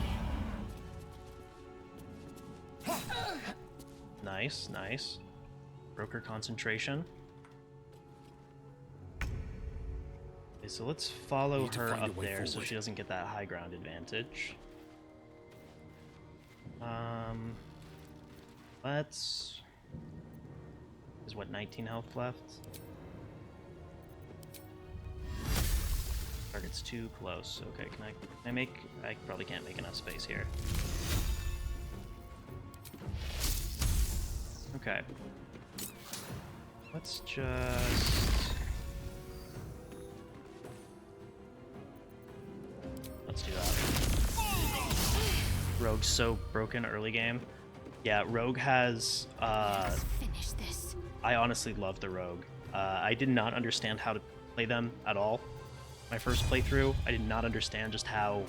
Nice, nice. Broker concentration. Okay, so let's follow Need to her find a up way there so forward. she doesn't get that high ground advantage. Let's... There's what, 19 health left? Target's too close. Okay, can I make... I probably can't make enough space here. Okay. Let's just... Let's do that. Rogue's so broken early game. Yeah, Rogue has... Finish this. I honestly love the Rogue. I did not understand how to play them at all. My first playthrough, I did not understand just how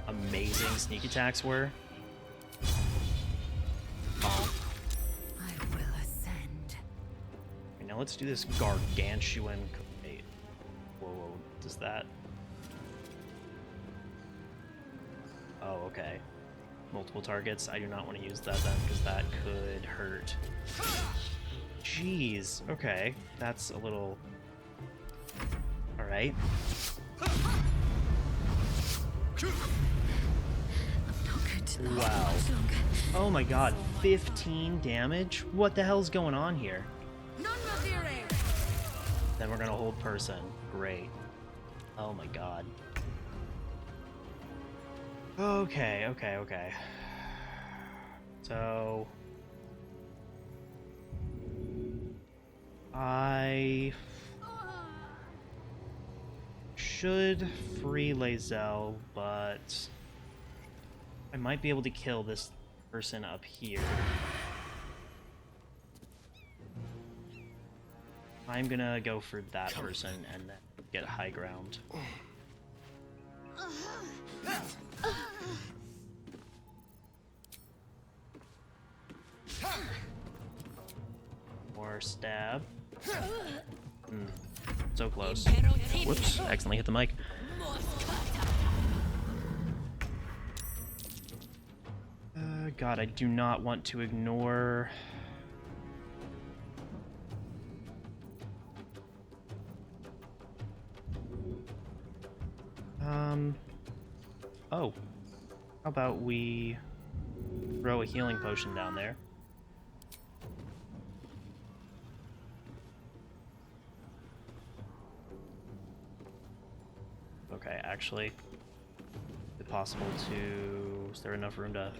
amazing sneak attacks were. I will ascend. Okay, now let's do this gargantuan... Wait. Whoa, does that... Oh, okay. Multiple targets. I do not want to use that then, because that could hurt. Jeez. Okay. That's a little... Alright. Wow. Oh my god. 15 damage? What the hell's going on here? Then we're gonna hold person. Great. Oh my god. Okay, okay, okay. So... I... should free Lae'zel, but... I might be able to kill this person up here. I'm gonna go for that person and then get high ground. More stab. So close. Whoops, accidentally hit the mic. God, I do not want to ignore... Oh. How about we throw a healing potion down there? Okay, actually, is it possible to... Is there enough room to...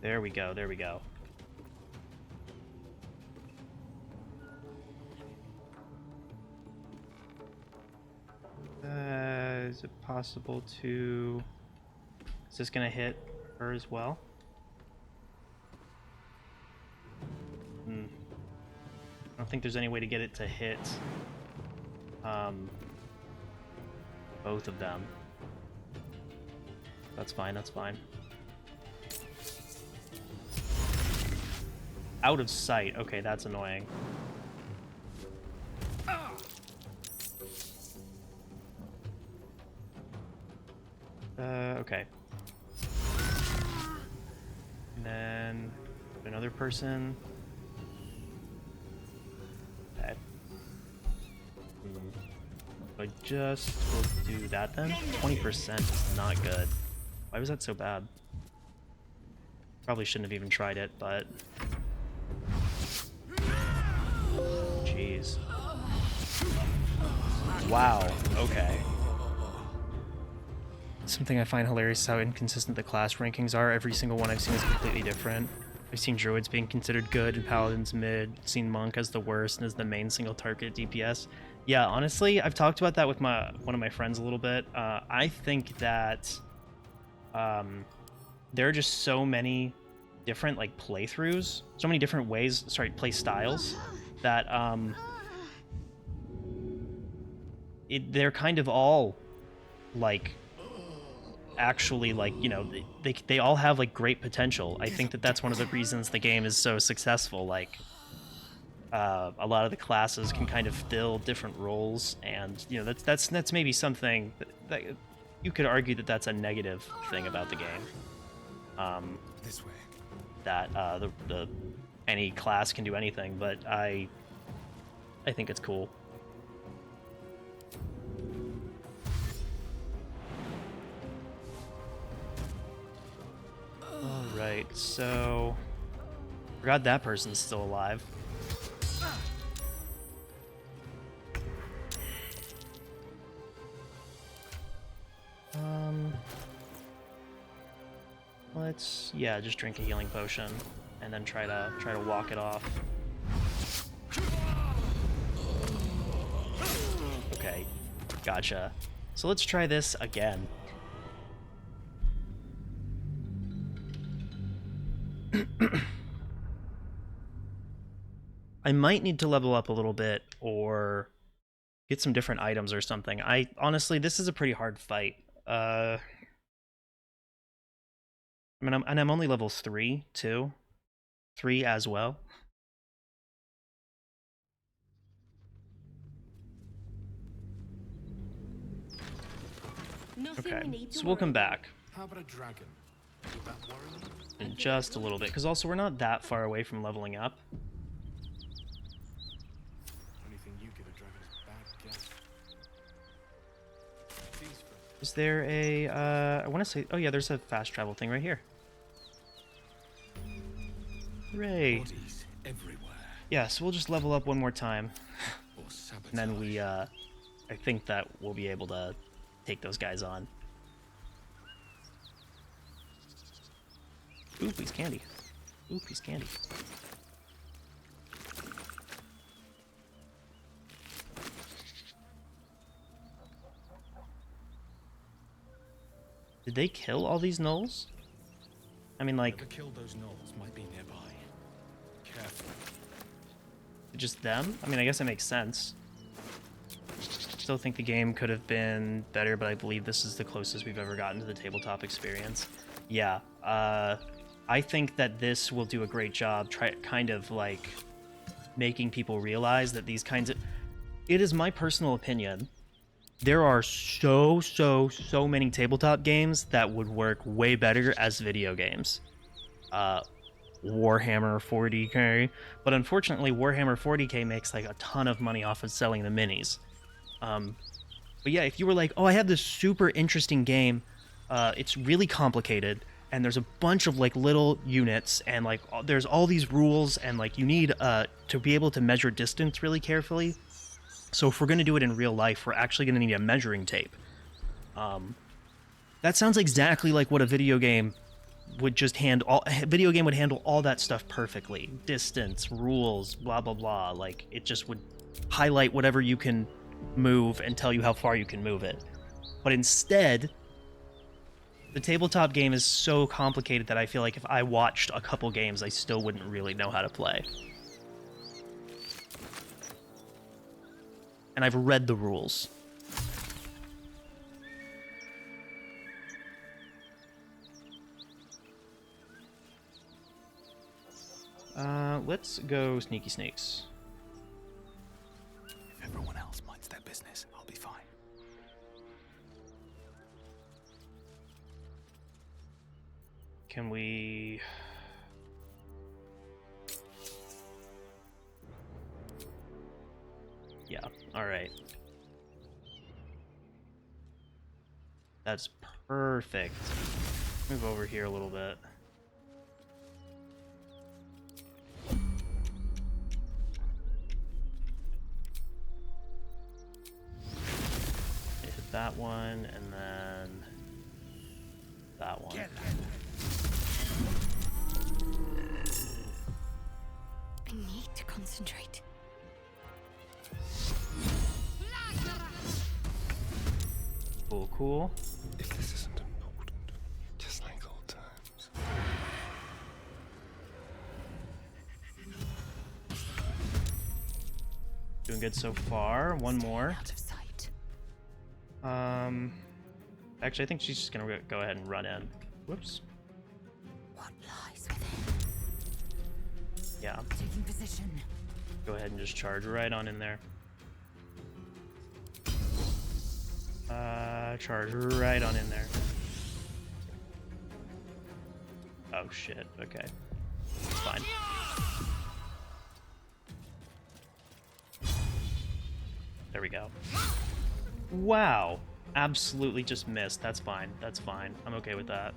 There we go, there we go. Is it possible to... Is this gonna hit her as well? I don't think there's any way to get it to hit both of them. That's fine, that's fine. Out of sight. Okay, that's annoying. Okay. And then another person. Okay. I just will do that then. 20% is not good. Why was that so bad? Probably shouldn't have even tried it, but... Jeez. Wow, okay. Something I find hilarious is how inconsistent the class rankings are. Every single one I've seen is completely different. I've seen druids being considered good and paladins mid, seen monk as the worst and as the main single target DPS. Yeah, honestly, I've talked about that with one of my friends a little bit. I think that there are just so many different like playthroughs, so many different ways, play styles, that they're kind of all like actually like, you know, they all have like great potential. I think that that's one of the reasons the game is so successful. Like a lot of the classes can kind of fill different roles, and you know that's maybe something that you could argue that that's a negative thing about the game. This way. That the any class can do anything, but I think it's cool. Alright, so forgot that person's still alive. Let's just drink a healing potion and then try to walk it off. Okay, gotcha. So let's try this again. I might need to level up a little bit or get some different items or something. Honestly, this is a pretty hard fight. I mean, I'm only level 3 too. 3 as well. Okay, so we'll come back. How about a dragon? Would that worry you? In just a little bit, because also we're not that far away from leveling up. Anything you give a dragon is bad guess. Is there a, I want to say, oh yeah, there's a fast travel thing right here. Hooray. Bodies everywhere. Yeah, so we'll just level up one more time. And then we, I think that we'll be able to take those guys on. Ooh, piece candy. Ooh, piece candy. Did they kill all these gnolls? I mean, like... Whoever killed those gnolls might be nearby. Careful. Just them? I mean, I guess it makes sense. Still think the game could have been better, but I believe this is the closest we've ever gotten to the tabletop experience. Yeah, I think that this will do a great job kind of like making people realize that these kinds of... It is my personal opinion. There are so many tabletop games that would work way better as video games. Warhammer 40k, but unfortunately Warhammer 40k makes like a ton of money off of selling the minis. But yeah, if you were like, oh, I have this super interesting game, it's really complicated, and there's a bunch of like little units, and like there's all these rules, and like you need to be able to measure distance really carefully. So if we're going to do it in real life, we're actually going to need a measuring tape. That sounds exactly like what a video game would just handle. A video game would handle all that stuff perfectly. Distance, rules, blah, blah, blah. Like, it just would highlight whatever you can move and tell you how far you can move it. But instead, the tabletop game is so complicated that I feel like if I watched a couple games, I still wouldn't really know how to play. And I've read the rules. Let's go sneaky snakes. If everyone else minds their business, I'll be fine. Can we... Yeah, alright. That's perfect. Move over here a little bit. Hit that one, and then that one. I need to concentrate. Cool, cool. If this isn't important, just like old times. Doing good so far. One more. Out of sight. Actually, I think she's just gonna go ahead and run in. Whoops. What lies within? Yeah. Taking position. Go ahead and just charge right on in there. Charge right on in there. Oh shit, okay. Fine. There we go. Wow. Absolutely just missed. That's fine. That's fine. I'm okay with that.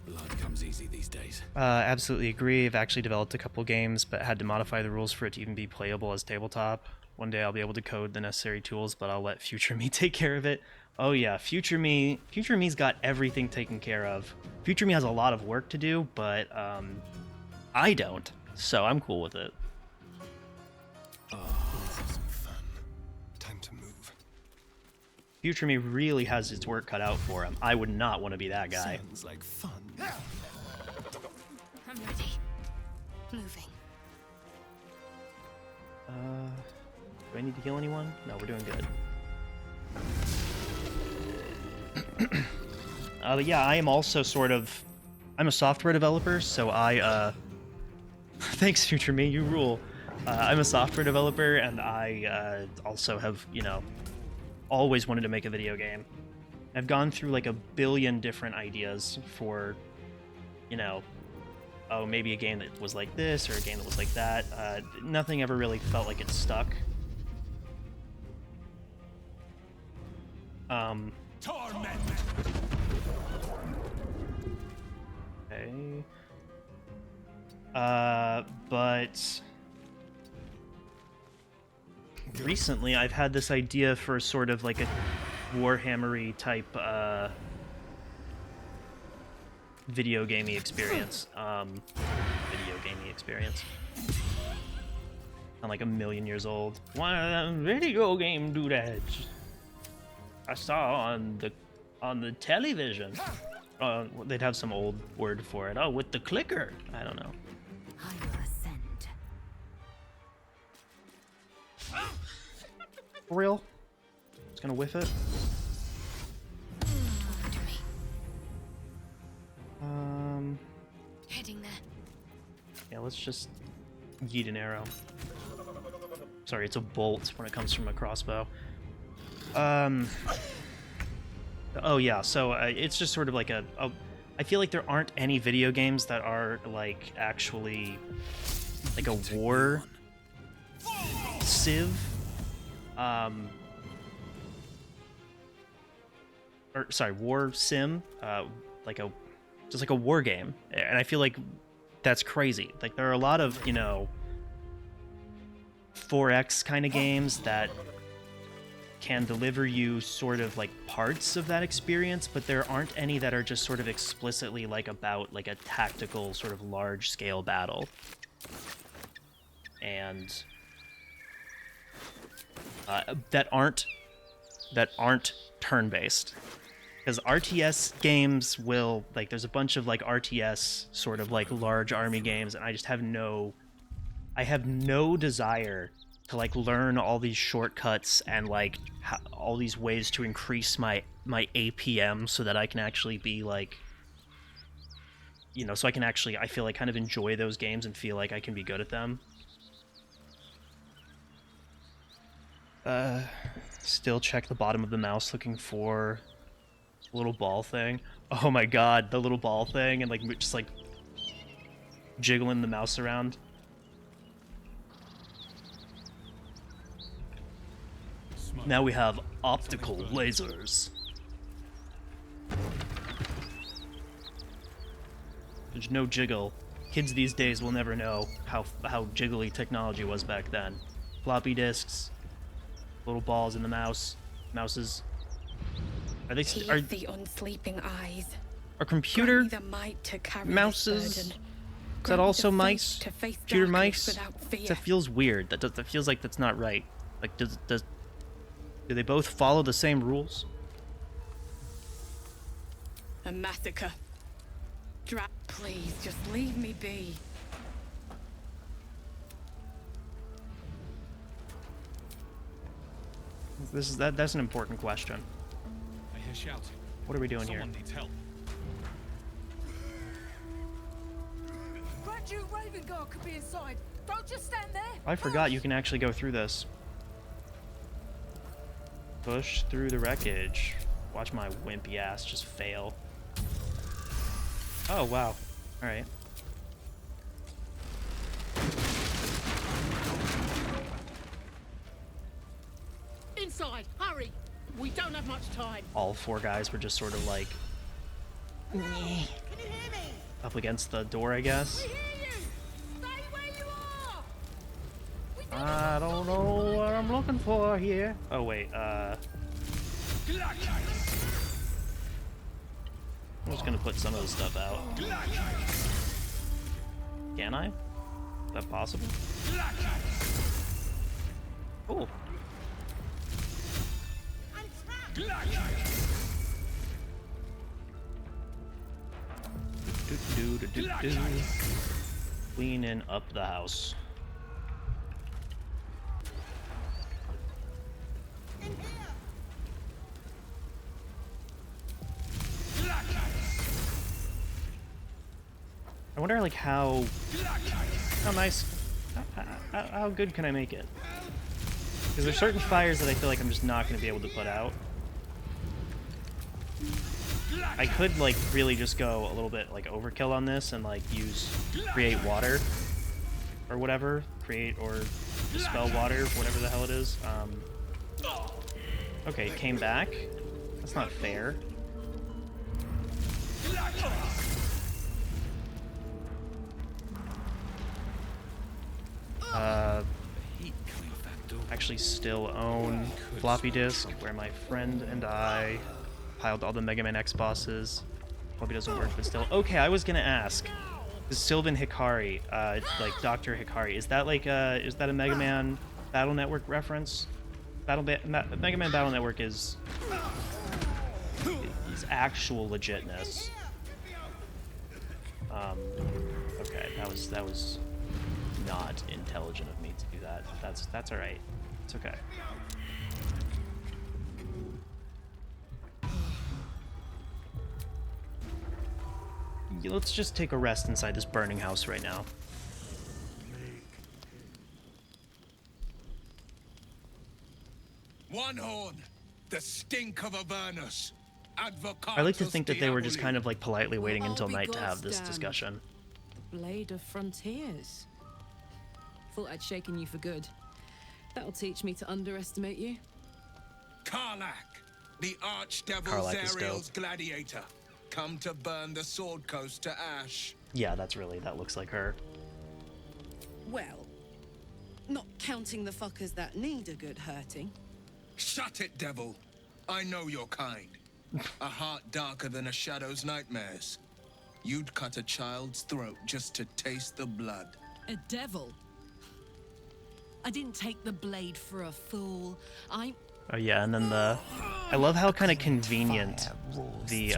Blood comes easy these days. Absolutely agree. I've actually developed a couple games, but had to modify the rules for it to even be playable as tabletop. One day I'll be able to code the necessary tools, but I'll let future me take care of it. Oh yeah, future me's got everything taken care of. Future me has a lot of work to do, but I don't, so I'm cool with it. Some fun. Time to move. Future me really has its work cut out for him. I would not want to be that guy. Sounds like fun. I'm ready. Moving. Do I need to heal anyone? No, we're doing good. But yeah, I am also I'm a software developer, so thanks, future me, you rule. I'm a software developer, and I also have, always wanted to make a video game. I've gone through like a billion different ideas for, oh, maybe a game that was like this or a game that was like that. Nothing ever really felt like it stuck. Torment. Okay. But recently I've had this idea for sort of like a Warhammer-y type video gamey experience. I'm like a million years old. Why did that video game do that? I saw on the television. They'd have some old word for it. Oh, with the clicker. I don't know. I will ascend. For real? It's gonna whiff it. Over to me. Heading there. Yeah, let's just yeet an arrow. Sorry, it's a bolt when it comes from a crossbow. Oh yeah, so it's just sort of like I feel like there aren't any video games that are like actually like a war civ. Or sorry, war sim. Just like a war game, and I feel like that's crazy. Like there are a lot of 4X kind of games that can deliver you sort of like parts of that experience, but there aren't any that are just sort of explicitly like about like a tactical sort of large scale battle. And that aren't turn-based. Because RTS games will, like, there's a bunch of like RTS sort of like large army games, and I just have no desire to like learn all these shortcuts and like all these ways to increase my APM so that I can actually be like, so I can actually, I feel like, kind of enjoy those games and feel like I can be good at them. Still check the bottom of the mouse looking for a little ball thing. Oh my god, the little ball thing, and like just like jiggling the mouse around. Now we have optical lasers. There's no jiggle. Kids these days will never know how jiggly technology was back then. Floppy disks, little balls in the mouses. Are they Teeth the unsleeping eyes. Are computer Grant me the might to carry this mouses? burden. Is that Grant me also the faith mice? to face Computer darkness mice? without fear. That feels weird. That feels like that's not right. Like do they both follow the same rules? A massacre. Please, just leave me be. That's an important question. I hear shouting. What are we doing Someone here? needs help. Grant you Raven Guard could be inside. Don't just stand there. I forgot you can actually go through this. Push through the wreckage. Watch my wimpy ass just fail. Oh, wow. Alright. Inside, hurry! We don't have much time. All four guys were just sort of like up against the door, I guess. I don't know what I'm looking for here. Oh wait, I'm just gonna put some of this stuff out. Can I? Is that possible? Cool. Cleaning up the house. I wonder, like, how nice, how good can I make it? Because there's certain fires that I feel like I'm just not going to be able to put out. I could, like, really just go a little bit, like, overkill on this and, like, create water or whatever. Create or dispel water, whatever the hell it is. Okay, it came back. That's not fair. Actually still own floppy disk, where my friend and I piled all the Mega Man X bosses. Probably doesn't work, but still. Okay, I was gonna ask, is Sylvan Hikari, like Dr. Hikari, is that like is that a Mega Man Battle Network reference? Mega Man Battle Network is actual legitness. Okay, that was not intelligent of me to do that. That's all right. It's okay. Let's just take a rest inside this burning house right now. One horn, the stink of Avernus. I like to think that they were just kind of like politely waiting until night to have this discussion. Blade of Frontiers. Thought I'd shaken you for good. That'll teach me to underestimate you. Karlach, the archdevil Karlach is Zariel's dope. gladiator, come to burn the Sword Coast to ash. Yeah, that looks like her. Well, not counting the fuckers that need a good hurting. Shut it, devil. I know your kind. A heart darker than a shadow's nightmares. You'd cut a child's throat just to taste the blood. A devil? I didn't take the blade for a fool. Oh yeah, and then I love how kind of convenient the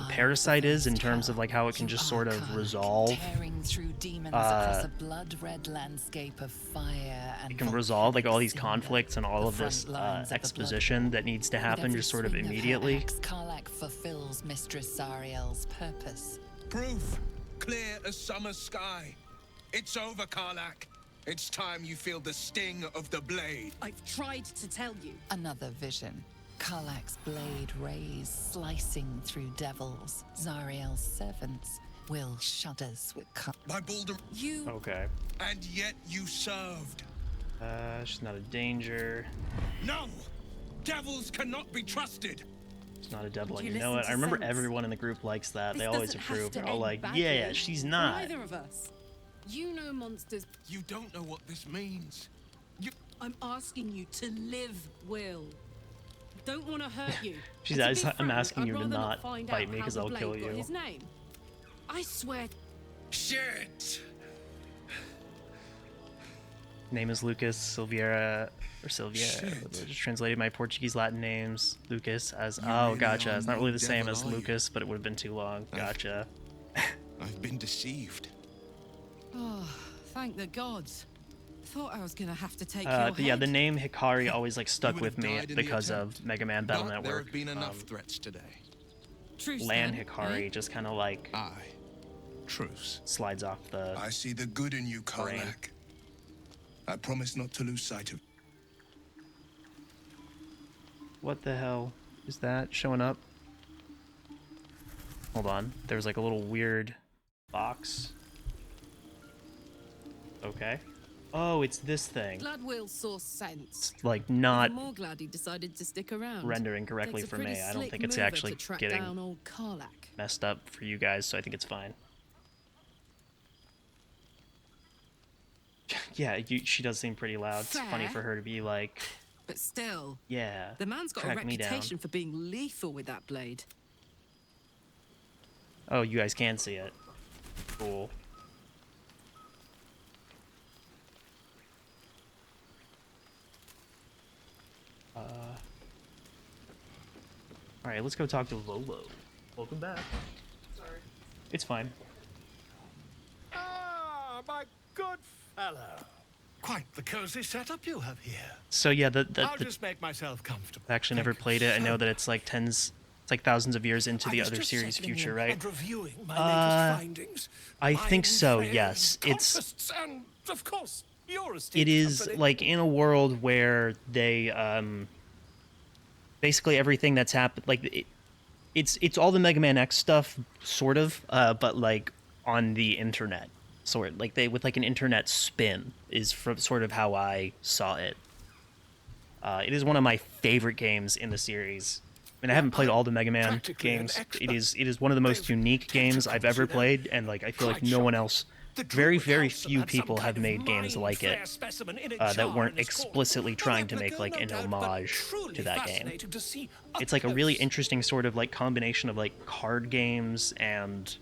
parasite is in terms of like how it can just sort of resolve. Tearing through demons across a blood-red landscape of fire and It can resolve like all these conflicts and all of this exposition that needs to happen just sort of immediately. Karlach fulfills Mistress Zariel's purpose. Proof, clear as summer sky. It's over, Karlach. It's time you feel the sting of the blade. I've tried to tell you. Another vision. Karlach's blade rays slicing through devils. Zariel's servants. Will shudders with My Baldur. You. Okay. And yet you served. She's not a danger. No! Devils cannot be trusted! She's not a devil, and You you know listen it. to I remember sense. everyone in the group likes that. This They always doesn't have approve. to They're all end like, badly yeah, she's for not. Neither of us. You know monsters. You don't know what this means. I'm asking you to live, Will. Don't want to hurt you. She's And to be I'm frank, asking I'd you to rather not find fight out me how because the I'll blade kill got you. His name. I swear. Shit! Name is Lucas Silveira, or Silveira. Just translated my Portuguese Latin names. Lucas as, oh, gotcha. It's not really the same as Lucas, but it would have been too long. Gotcha. I've been deceived. Oh, thank the gods. Thought I was gonna have to take But yeah, the name Hikari always like stuck with me because of Mega Man Battle But there Network. have been enough threats today. Truce Land then, Hikari eh? just kind of like Aye. Truce. slides off the I see the good in you, brain. Karlak. I promise not to lose sight of. What the hell is that showing up? Hold on. There's like a little weird box. Okay. Oh, it's this thing. Glad Will saw sense. Like not Even more glad he decided to stick around. rendering correctly Takes a for me. pretty I don't slick think it's mover actually to track getting down old Karlak. messed up for you guys, so I think it's fine. Yeah, she does seem pretty loud. It's funny Fair. for her to be like, But still, yeah, the man's got a track me down. reputation for being lethal with that blade. Oh, you guys can see it. Cool. Alright, let's go talk to Lolo. Welcome back. Sorry. It's fine. Ah, my good fellow. Quite the cozy setup you have here. So yeah, I'll just make myself comfortable. I've actually never played it. I know that it's like thousands of years into the other series' future, right? And reviewing my latest findings. I think so, Minefield, yes. It's contests, and of course, your esteemed it is company. like in a world where they basically everything that's happened like it's all the Mega Man X stuff sort of but like on the internet sort like they with like an internet spin is from sort of how I saw it. It is one of my favorite games in the series. I mean, I haven't played all the Mega Man games. It is one of the most unique games I've ever played, and like I feel like no one else, very few people have made games like it that weren't explicitly trying to make like an homage to that game. It's like a really interesting sort of like combination of like card games and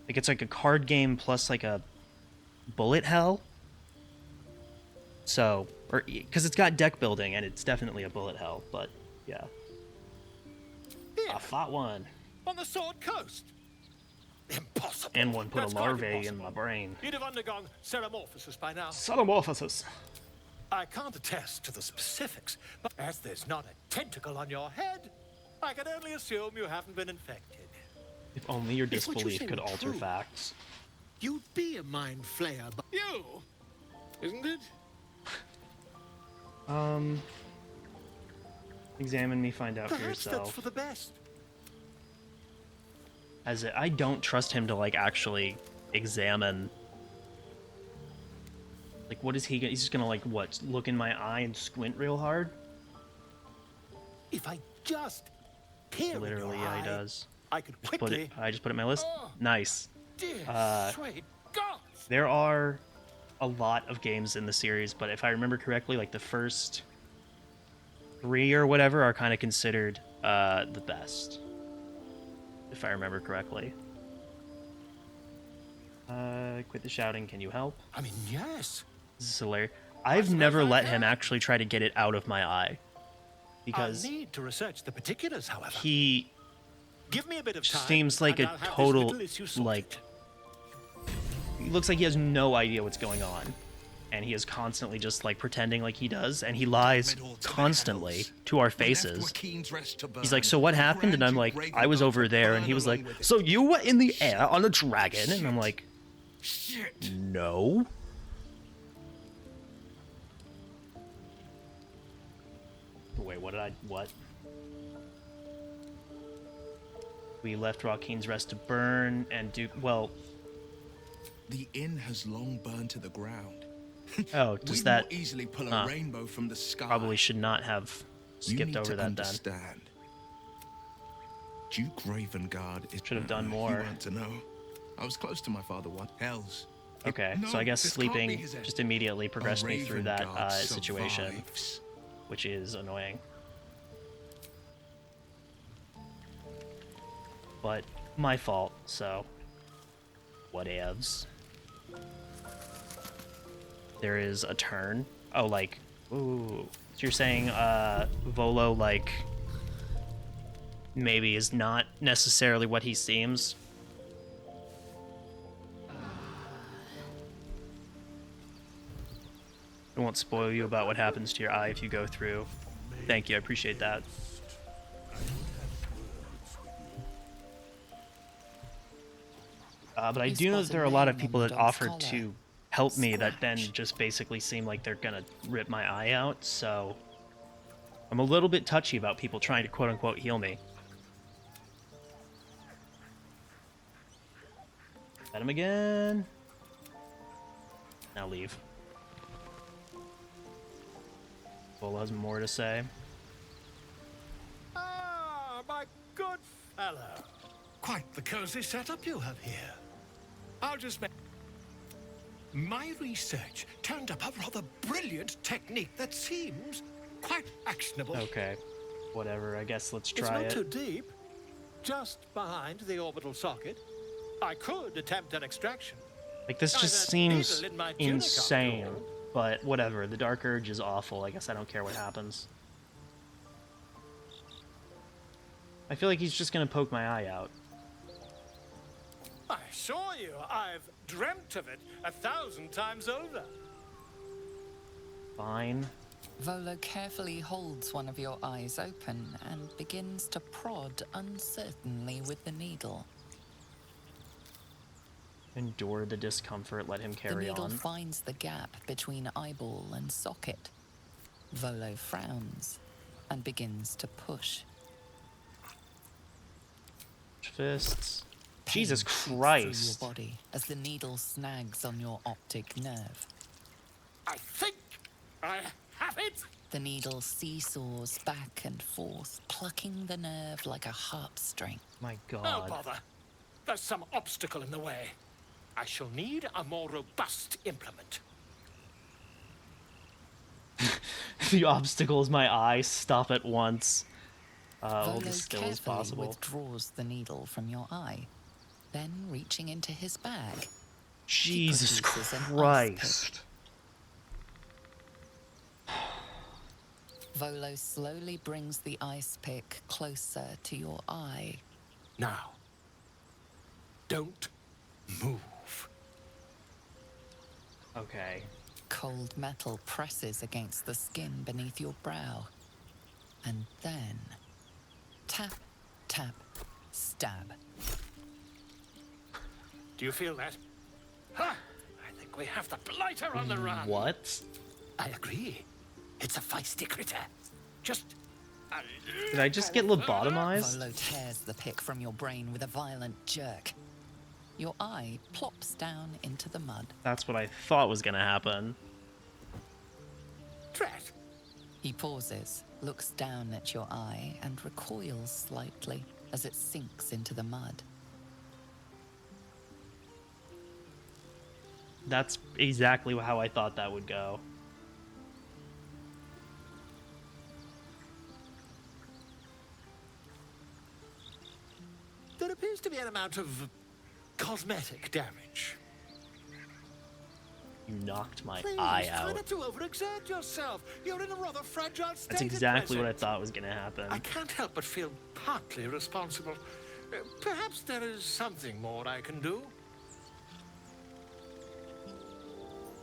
like it's like a card game plus like a bullet hell. So, or because it's got deck building and it's definitely a bullet hell, but yeah. I fought one. On the Sword Coast. Impossible. And one put That's a quite larvae in impossible. my brain. You'd have undergone ceramorphosis by now. Ceramorphosis. I can't attest to the specifics, but as there's not a tentacle on your head, I can only assume you haven't been infected. If only your If what you disbelief say could were alter true, facts. You'd be a mind flayer, but you, isn't it? Examine me, find out for Perhaps that's yourself. for the best. As I don't trust him to like actually examine. Like, what is he? He's just gonna like what? Look in my eye and squint real hard? If I just peer Literally, in your yeah, he eye, does. I could Just put quickly. it. I just put it in my list. Oh, Nice. Dear sweet God. There are a lot of games in the series, but if I remember correctly, like the first 3 or whatever are kind of considered the best. If I remember correctly. Quit the shouting. Can you help? I mean, yes. This is hilarious. I've never let him actually try to get it out of my eye. Because I'll need to research the particulars, however. he Give me a bit of time. seems like and a I'll have this total, little issue sorted. like... He looks like he has no idea what's going on. And he is constantly just, like, pretending like he does. And he lies constantly to our faces. He's like, so what happened? And I'm like, I was over there. And he was like, so you were in the air on a dragon? And I'm like, no. Wait, what? We left Rakeen's Rest to burn and do, well... The inn has long burned to the ground. Oh, does We'd that... more easily pull a rainbow from the sky. Probably should not have You skipped need over to that understand. Duke Ravengard is... Should have done more. You weren't to know. I was close to my father once. Hells. Okay, No, so I guess this can't be sleeping his end. just immediately progressed me through that Ravengard situation, survives. which is annoying. But my fault, so whatevs. There is a turn. Oh, like, ooh. So you're saying Volo, like, maybe is not necessarily what he seems? won't spoil you about what happens to your eye if you go through. Thank you, I appreciate that. But I do know that there are a lot of people that offered to help me that then just basically seem like they're gonna rip my eye out, so I'm a little bit touchy about people trying to quote-unquote heal me. Pet him again. Now leave. Bull has more to say. Ah, my good fellow. Quite the cozy setup you have here. I'll just make... My research turned up a rather brilliant technique that seems quite actionable. Okay, whatever. I guess let's It's try not it. too deep. Just behind the orbital socket. I could attempt an extraction. Like, this I've just a seems needle in my tunic, after insane. all. But whatever. The Dark Urge is awful. I guess I don't care what happens. I feel like he's just gonna poke my eye out. I assure you, I've dreamt of it 1,000 times over. Fine. Volo carefully holds one of your eyes open and begins to prod uncertainly with the needle. Endure the discomfort, let him carry The needle on. finds the gap between eyeball and socket. Volo frowns and begins to push. Fists. Pain Jesus shoots Christ. through your body as the needle snags on your optic nerve. I think I have it. The needle seesaws back and forth, plucking the nerve like a harp-string. My No God. bother. There's some obstacle in the way. I shall need a more robust implement. The obstacle is my eye. Stop at once. Hold Volo as still as carefully possible. withdraws the needle from your eye, then reaching into his bag. Jesus he produces an ice Christ. pick. Volo slowly brings the ice pick closer to your eye. Now, don't move. Okay. Cold metal presses against the skin beneath your brow. And then, tap, tap, stab. Do you feel that? Ha! I think we have the blighter on the run. What? I agree. It's a feisty critter. Just... Did I just get lobotomized? Volo tears the pick from your brain with a violent jerk. Your eye plops down into the mud. That's what I thought was gonna happen. Drat. He pauses, looks down at your eye, and recoils slightly as it sinks into the mud. That's exactly how I thought that would go. There appears to be an amount of cosmetic damage. You knocked my Please, eye try out. not to overexert yourself. You're in a rather fragile state. That's at exactly what I present. thought was gonna happen. I can't help but feel partly responsible. Perhaps there is something more I can do.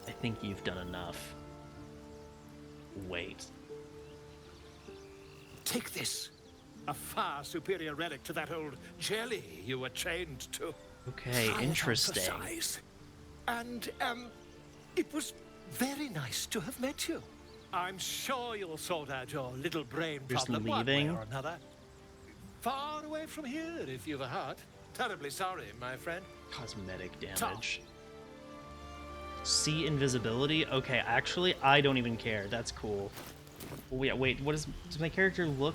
I think you've done enough. Wait. Take this. A far superior relic to that old jelly you were chained to. Okay, Try it on for interesting. size. And, it was very nice to have met you. I'm sure you'll sort out your little brain Just problem one leaving? way or another. Far away from here, if you've a heart. Terribly sorry, my friend. Cosmetic damage. See invisibility? Okay, actually, I don't even care. That's cool. Oh, yeah, wait, does my character look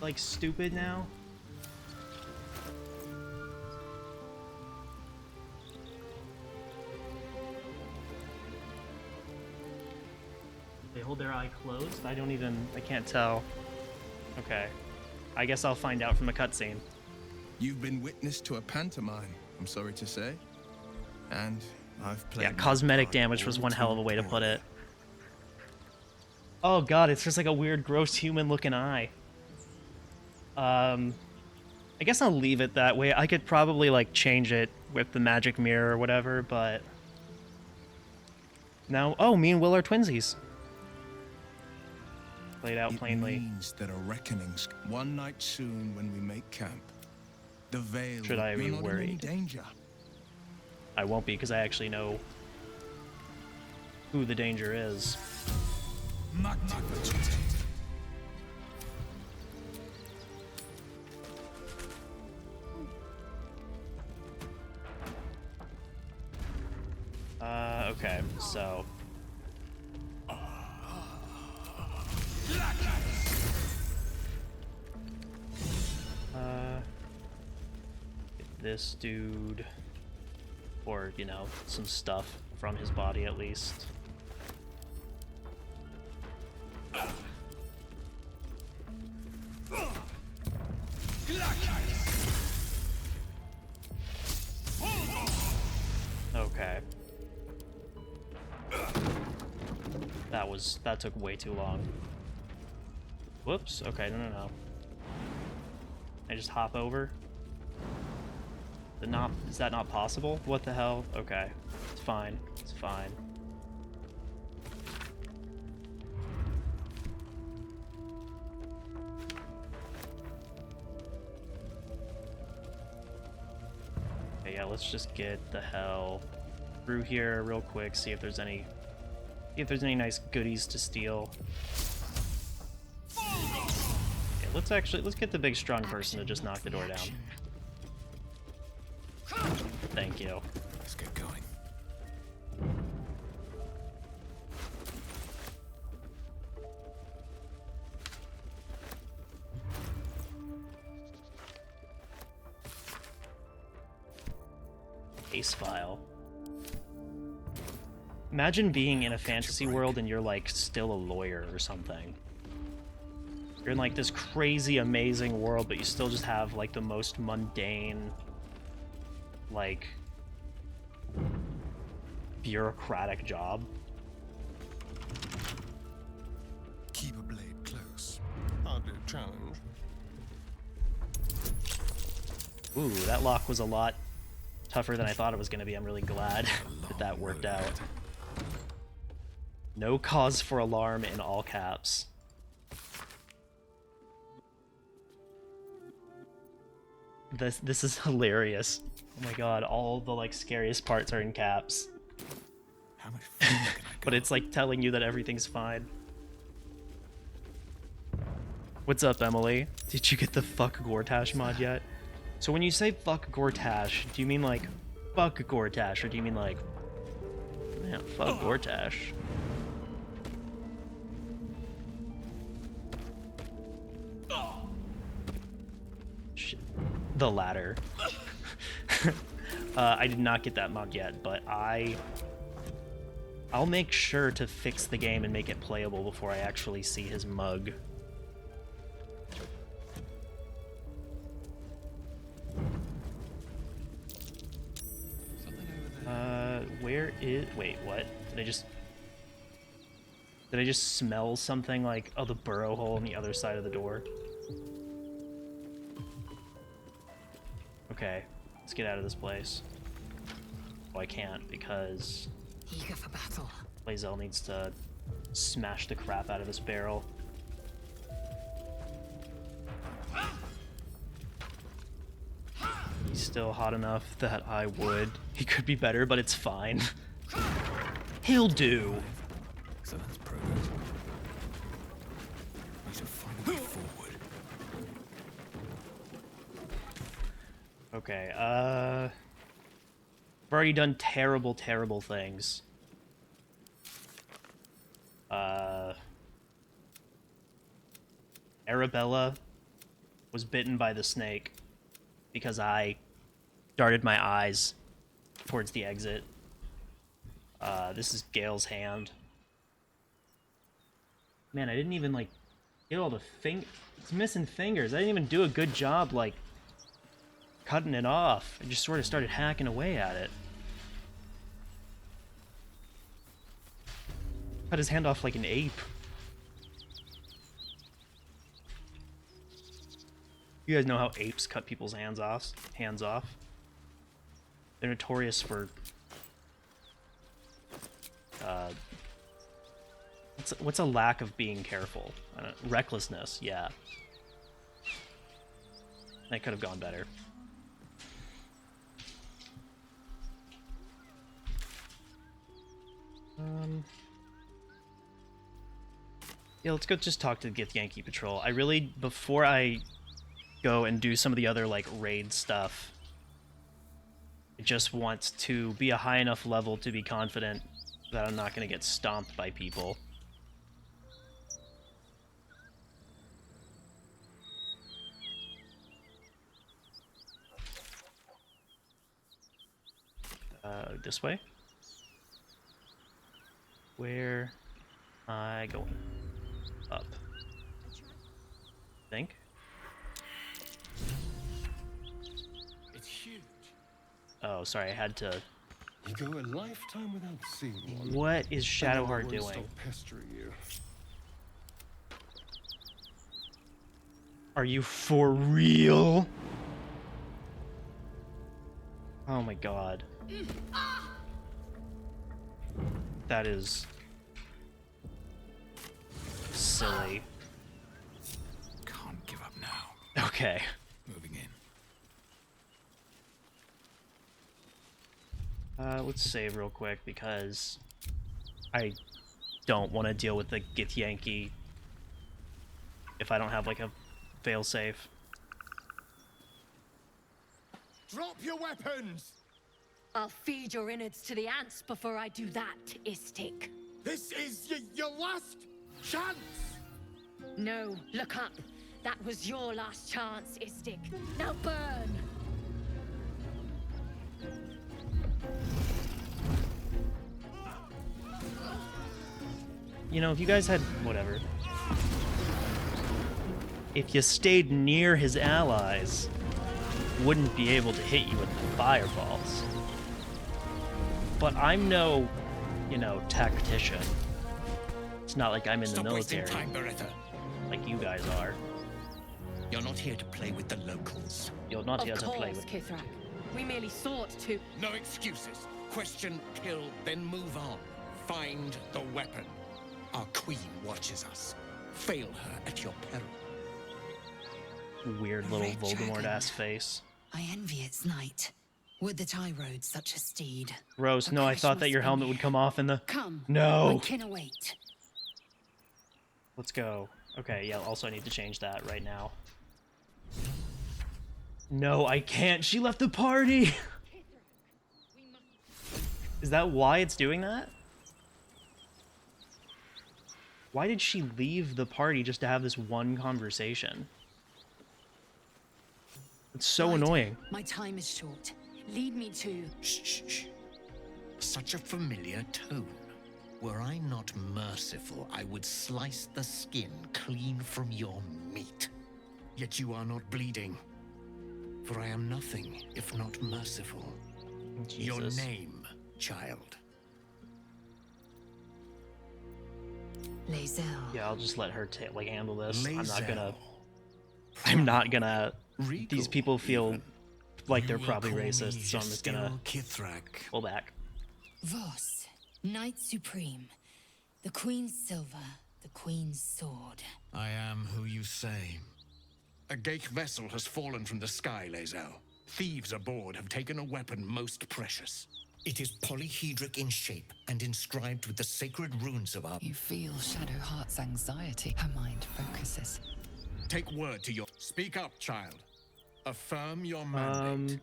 like stupid now? They hold their eye closed? I can't tell. Okay. I guess I'll find out from the cutscene. You've been witness to a pantomime, I'm sorry to say. And I've played... Yeah, cosmetic damage was one hell of a way to put it. Oh god, it's just like a weird, gross human-looking eye. I guess I'll leave it that way. I could probably, like, change it with the magic mirror or whatever, but... Now, oh, me and Will are twinsies. Played out plainly. It means that a reckoning's one night soon when we make camp. The veil. Should I be you're not in any worried? danger. I won't be because I actually know who the danger is. Magnificent. Okay, so get this dude, or you know, some stuff from his body at least. Okay. That took way too long. Whoops, okay, no. I just hop over? Is that not possible? What the hell? Okay. It's fine. It's fine. Okay, yeah, let's just get the hell through here real quick, see if there's any nice goodies to steal. Okay, let's get the big strong person to just knock the door down. Thank you. Let's get going. Case file. Imagine being in a fantasy world and you're like still a lawyer or something. You're in like this crazy amazing world, but you still just have like the most mundane, like, bureaucratic job. Keep a blade close. Hardly a challenge. Ooh, that lock was a lot tougher than I thought it was going to be. I'm really glad that worked out. No cause for alarm in all caps. This is hilarious. Oh my god, all the like scariest parts are in caps. How much further can I go? But it's like telling you that everything's fine. What's up, Emily? Did you get the fuck Gortash mod yet? So when you say fuck Gortash, do you mean like fuck Gortash, or do you mean like, man, fuck Gortash? Shit. The latter. I did not get that mod yet, but I'll make sure to fix the game and make it playable before I actually see his mug. Where is... Wait, what? Did I just smell something like, oh, the burrow hole on the other side of the door? Okay, let's get out of this place. Oh, I can't because Eager for battle. Lae'zel needs to smash the crap out of this barrel. He's still hot enough that I would. He could be better, but it's fine. He'll do. So that's progress. We should find a way forward. Okay, I've already done terrible, terrible things. Arabella was bitten by the snake because I darted my eyes towards the exit. This is Gale's hand. Man, I didn't even, like, get all the it's missing fingers. I didn't even do a good job, like, cutting it off. I just sort of started hacking away at it. Cut his hand off like an ape. You guys know how apes cut people's hands off? They're notorious for What's a lack of being careful? Recklessness, yeah. That could have gone better. Yeah, let's go just talk to the Githyanki Patrol. I really, before I go and do some of the other, like, raid stuff, I just want to be a high enough level to be confident that I'm not going to get stomped by people. This way? Where am I going? Up. Think? It's huge. Oh, sorry, I had to... You go a lifetime without seeing one. What is Shadowheart And then I won't doing? Stop pestering you. Are you for real? Oh my god. That is silly. Can't give up now. Okay. Moving in. Let's save real quick because I don't want to deal with the Githyanki if I don't have like a failsafe. Drop your weapons! I'll feed your innards to the ants before I do that, Istik. This is your last chance! No, look up. That was your last chance, Istik. Now burn! You know, if you guys had... whatever. If you stayed near his allies, wouldn't be able to hit you with the fireballs. But I'm no, you know, tactician. It's not like I'm in the military. Stop wasting time, Beretta. Like you guys are. You're not here to play with the locals. You're not here to play with... Kithrak. We merely sought to... No excuses. Question, kill, then move on. Find the weapon. Our queen watches us. Fail her at your peril. Weird little Red Voldemort-ass face. I envy its knight. Would that I rode such a steed. Gross. No, I thought that your helmet would come off in the... Come. No! My kin await. Let's go. Okay, yeah, also I need to change that right now. No, I can't. She left the party! Is that why it's doing that? Why did she leave the party just to have this one conversation? It's so annoying. My time is short. Lead me to... Shh, shh, shh. Such a familiar tone. Were I not merciful, I would slice the skin clean from your meat. Yet you are not bleeding. For I am nothing if not merciful. Your Jesus. name, child. Lae'zel. Yeah, I'll just let her like handle this. Lae'zel. I'm not gonna. Regal These people feel even. like You they're will probably call me racist, so I'm just gonna Kithrak. pull back. Voss, Knight Supreme. The Queen's silver, the Queen's sword. I am who you say. A Geich vessel has fallen from the sky, Lae'zel. Thieves aboard have taken a weapon most precious. It is polyhedric in shape and inscribed with the sacred runes of our... You feel Shadowheart's anxiety. Her mind focuses. Take word to your... Speak up, child. Affirm your mandate.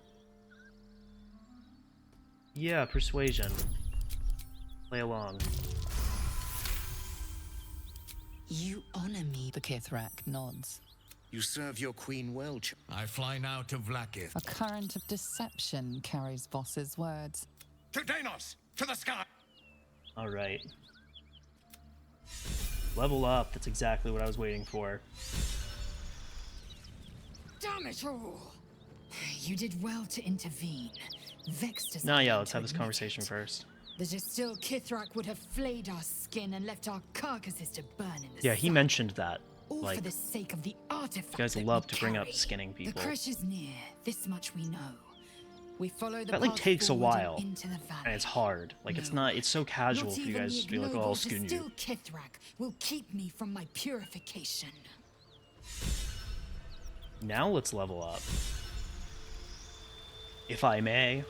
Yeah, persuasion. Play along. You honor me. The Kithrak nods. You serve your queen well, I fly now to Vlakith. A current of deception carries Voss's words. To Danos! To the sky! Alright. Level up, that's exactly what I was waiting for. Damn it all! You did well to intervene. Vexed us. Nah, yeah, let's have this conversation first. The distilled Kithrak would have flayed our skin and left our carcasses to burn in the Yeah, he sun. mentioned that. All Like, for the sake of the artifact. you guys that love we to bring up carry. skinning The people. crash is near. This much we know. We follow the That like path takes a forward and while, into the valley. and it's hard. Like it's not. It's so casual Not for you even guys the to be like, "Oh, I'll ignoble skin you." Still Kithrak will keep me from my purification. Now let's level up, if I may.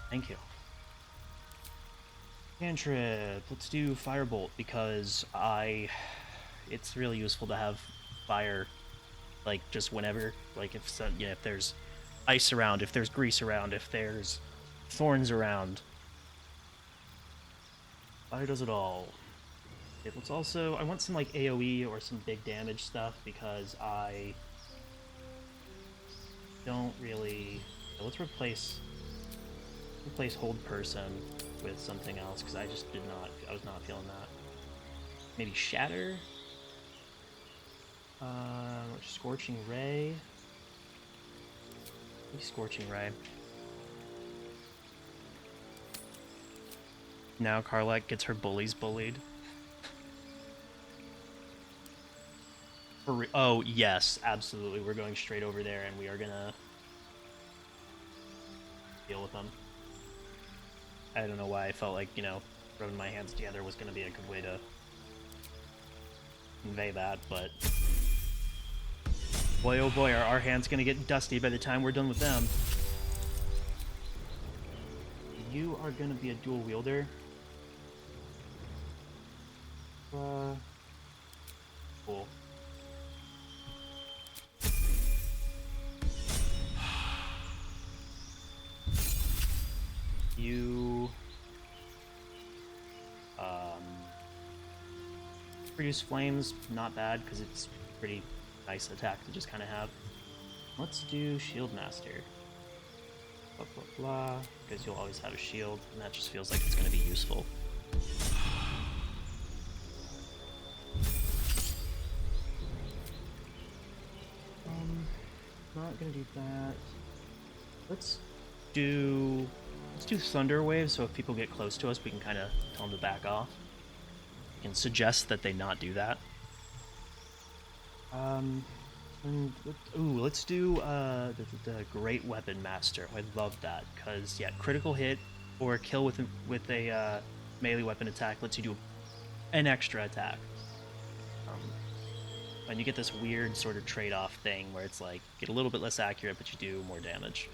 Thank you. Cantrip. Let's do Firebolt because it's really useful to have fire, like just whenever, like if if there's ice around, if there's grease around, if there's thorns around. Fire does it all. Okay, let's also, I want some like AoE or some big damage stuff because I don't really. Let's replace hold person with something else because I just I was not feeling that. Maybe shatter. Scorching ray. Maybe scorching ray. Now Karlak gets her bullies bullied. Oh yes, absolutely. We're going straight over there and we are gonna deal with them. I don't know why I felt like, rubbing my hands together was going to be a good way to convey that, but boy oh boy, are our hands going to get dusty by the time we're done with them. You are going to be a dual wielder. Cool. You produce flames, not bad because it's a pretty nice attack to just kind of have. Let's do Shield Master. Blah blah blah, because you'll always have a shield, and that just feels like it's going to be useful. Not gonna do that. Let's do Thunder Wave, so if people get close to us, we can kind of tell them to back off. We can suggest that they not do that. Let's do the Great Weapon Master. I love that, because, yeah, critical hit or kill with a melee weapon attack lets you do an extra attack. And you get this weird sort of trade-off thing where it's like, get a little bit less accurate, but you do more damage.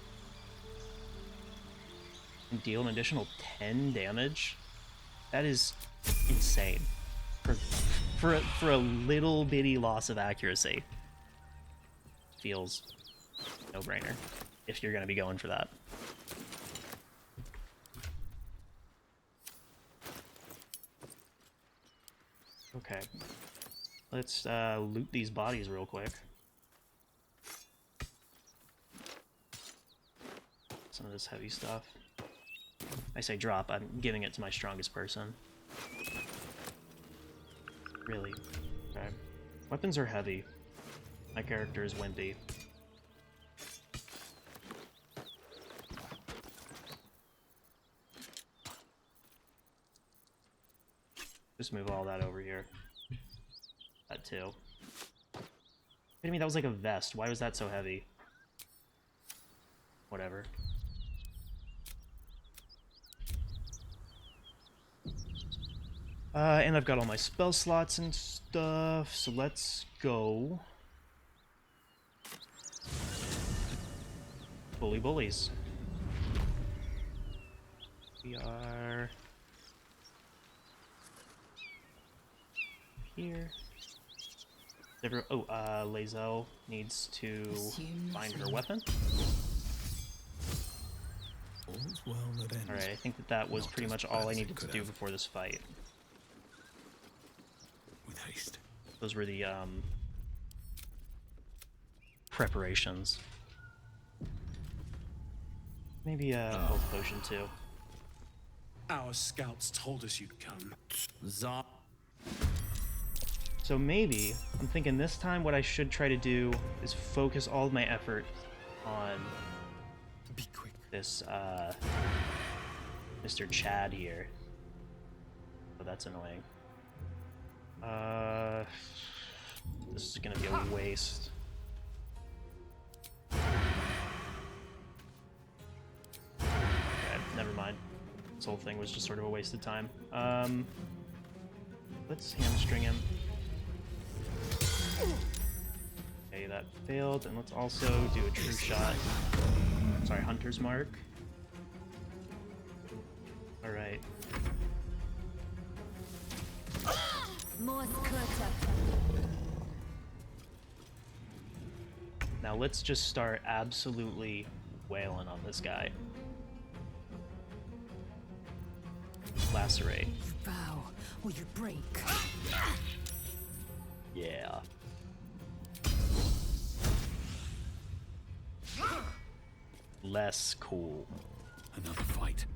And deal an additional 10 damage? That is insane. For a little bitty loss of accuracy. Feels no-brainer, if you're going to be going for that. Okay. Let's loot these bodies real quick. Some of this heavy stuff. I say drop, I'm giving it to my strongest person. Really. Okay. Weapons are heavy. My character is wimpy. Just move all that over here. That too. Kidding me, that was like a vest. Why was that so heavy? Whatever. And I've got all my spell slots and stuff, so let's go. Bullies. We are here. Lae'zel needs to find her weapon. Alright, I think that was pretty much all I needed to do before this fight. With haste. Those were the, preparations. Maybe a health potion, too. Our scouts told us you'd come. So maybe, I'm thinking this time what I should try to do is focus all of my effort on this, Mr. Chad here. Oh, that's annoying. This is gonna be a waste. This whole thing was just sort of a waste of time. Let's hamstring him. Okay, that failed, and let's also do a true shot. Sorry, Hunter's Mark. Alright. Now let's just start absolutely wailing on this guy. Lacerate. You bow or you break. Yeah. Less cool. Another fight.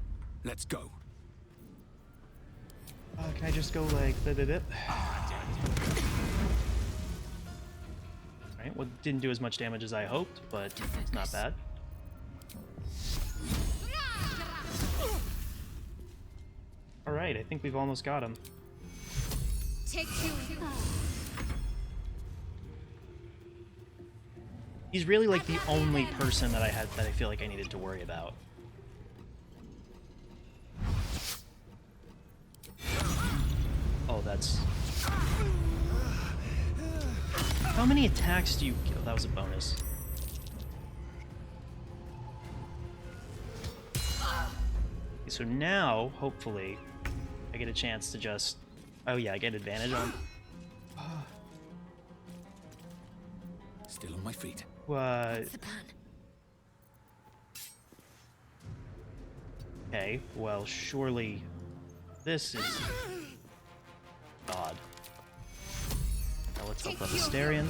Let's go. Can I just go like bip? Alright, well, didn't do as much damage as I hoped, but it's not bad. Alright, I think we've almost got him. Take you. He's really like the only person that I feel like I needed to worry about. Oh, that's... How many attacks do you kill? That was a bonus. Okay, so now, hopefully, I get a chance to just... Oh yeah, I get advantage on... Still on my feet. What? Okay, well, surely this is odd. Now let's help out Asterion.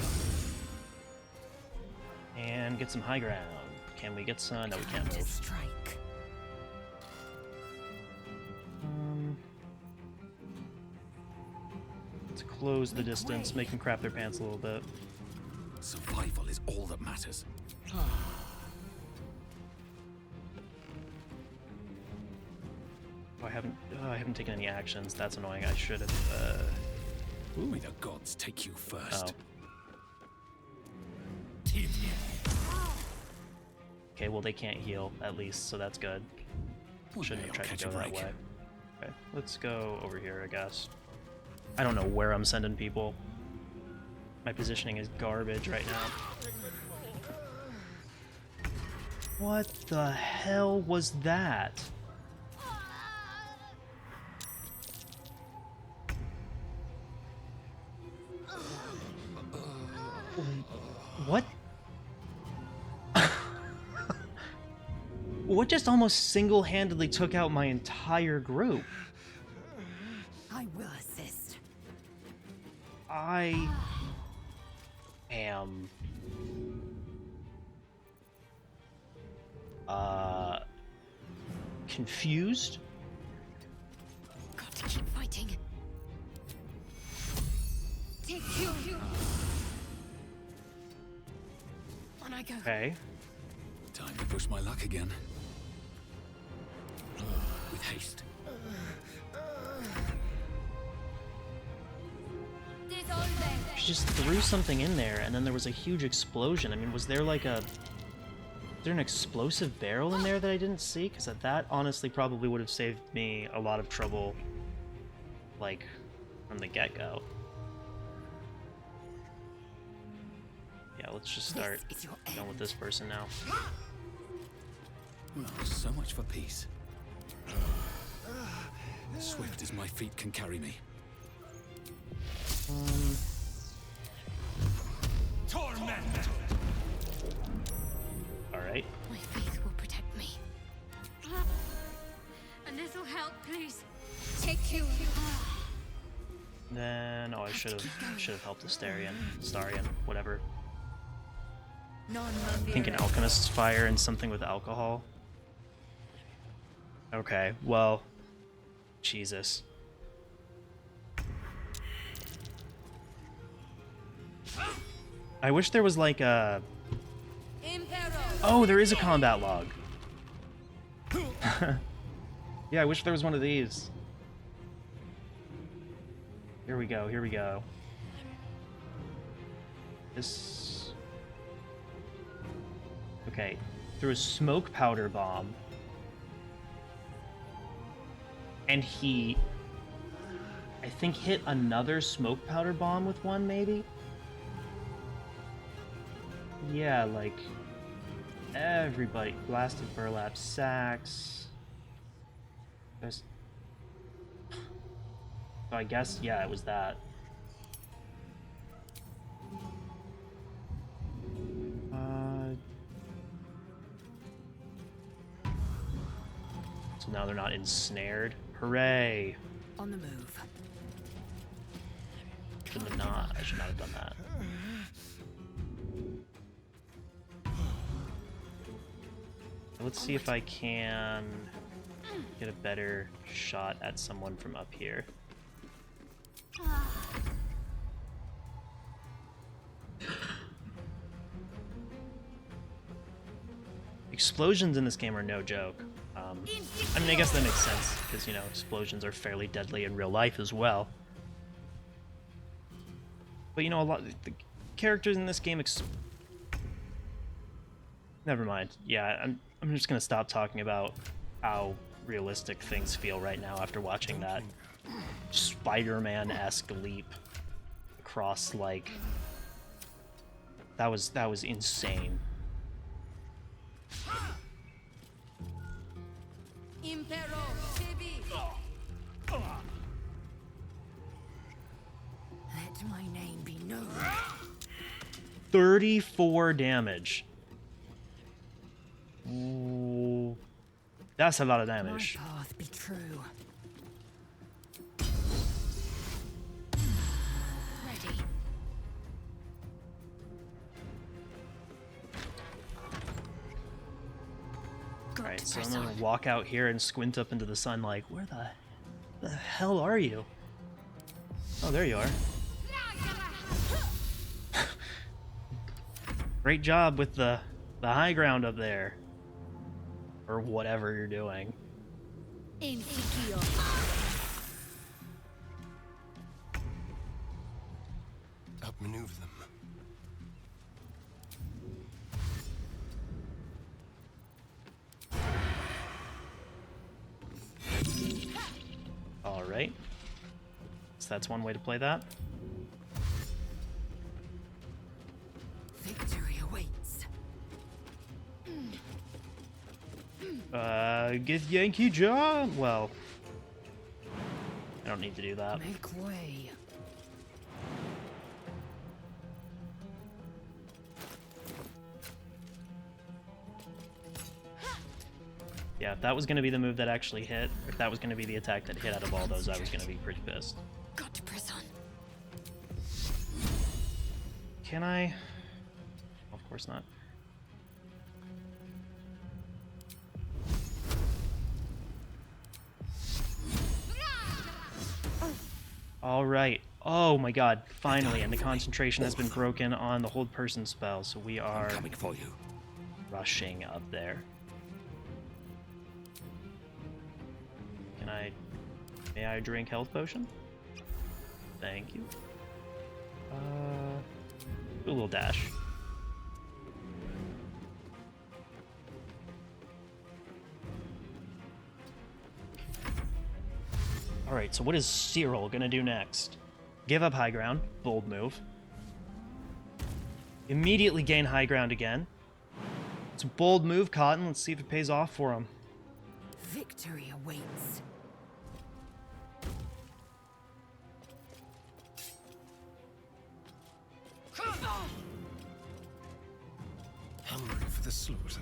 And get some high ground. Can we get some? No, we can't move. Let's close the distance, make them crap their pants a little bit. Survival is all that matters. Oh, I haven't taken any actions. That's annoying. I should have. May the gods take you first. Oh. Okay, well they can't heal at least, so that's good. Shouldn't have tried to go that way. Okay, let's go over here, I guess. I don't know where I'm sending people. My positioning is garbage right now. What the hell was that? What? What just almost single-handedly took out my entire group? I will assist. I am confused. Got to keep fighting. Take you. On I go. Okay. Time to push my luck again. With haste. She just threw something in there, and then there was a huge explosion. I mean, was there like a... Is there an explosive barrel in there that I didn't see? Because that honestly probably would have saved me a lot of trouble, like, from the get-go. Yeah, let's just start going with this person now. Well, so much for peace. Swift as my feet can carry me. Torment! Alright. My faith will protect me. A little help, please. Take you. Then, oh, I should have helped Asterion, whatever. I think an alchemist's fire and something with alcohol. Okay, well, Jesus. I wish there was like a... Oh, there is a combat log. Yeah, I wish there was one of these. Here we go, here we go. This... Okay, through a smoke powder bomb. And he, I think, hit another smoke powder bomb with one, maybe? Yeah, like, everybody. Blasted burlap sacks. Just... So I guess, yeah, it was that. So now they're not ensnared. Hooray! On the move. Shouldn't have not. I should not have done that. Let's see if I can get a better shot at someone from up here. Explosions in this game are no joke. I mean, I guess that makes sense, because, you know, explosions are fairly deadly in real life as well. But, you know, a lot the characters in this game never mind. Yeah, I'm just gonna stop talking about how realistic things feel right now after watching that Spider-Man-esque leap across, like... That was insane. Impero, Tibi. Let my name be known. 34 damage. Ooh, that's a lot of damage. My path be true. Ready. Alright, so I'm gonna walk out here and squint up into the sun like, where the hell are you? Oh, there you are. Great job with the high ground up there. Or whatever you're doing. Outmaneuver them. Alright. So that's one way to play that. Victory awaits. Get Yankee Jaw? Well, I don't need to do that. Make way. Yeah, if that was going to be the move that actually hit, if that was going to be the attack that hit out of all those, I was going to be pretty pissed. Got to press on. Can I? Of course not. All right. Oh my god, finally, and the concentration has been broken on the hold person spell, so we are coming for you. Rushing up there. May I drink health potion? Thank you. Do a little dash. Alright, so what is Cyril gonna do next? Give up high ground. Bold move. Immediately gain high ground again. It's a bold move, Cotton. Let's see if it pays off for him. Victory awaits. Hungry for the slaughter.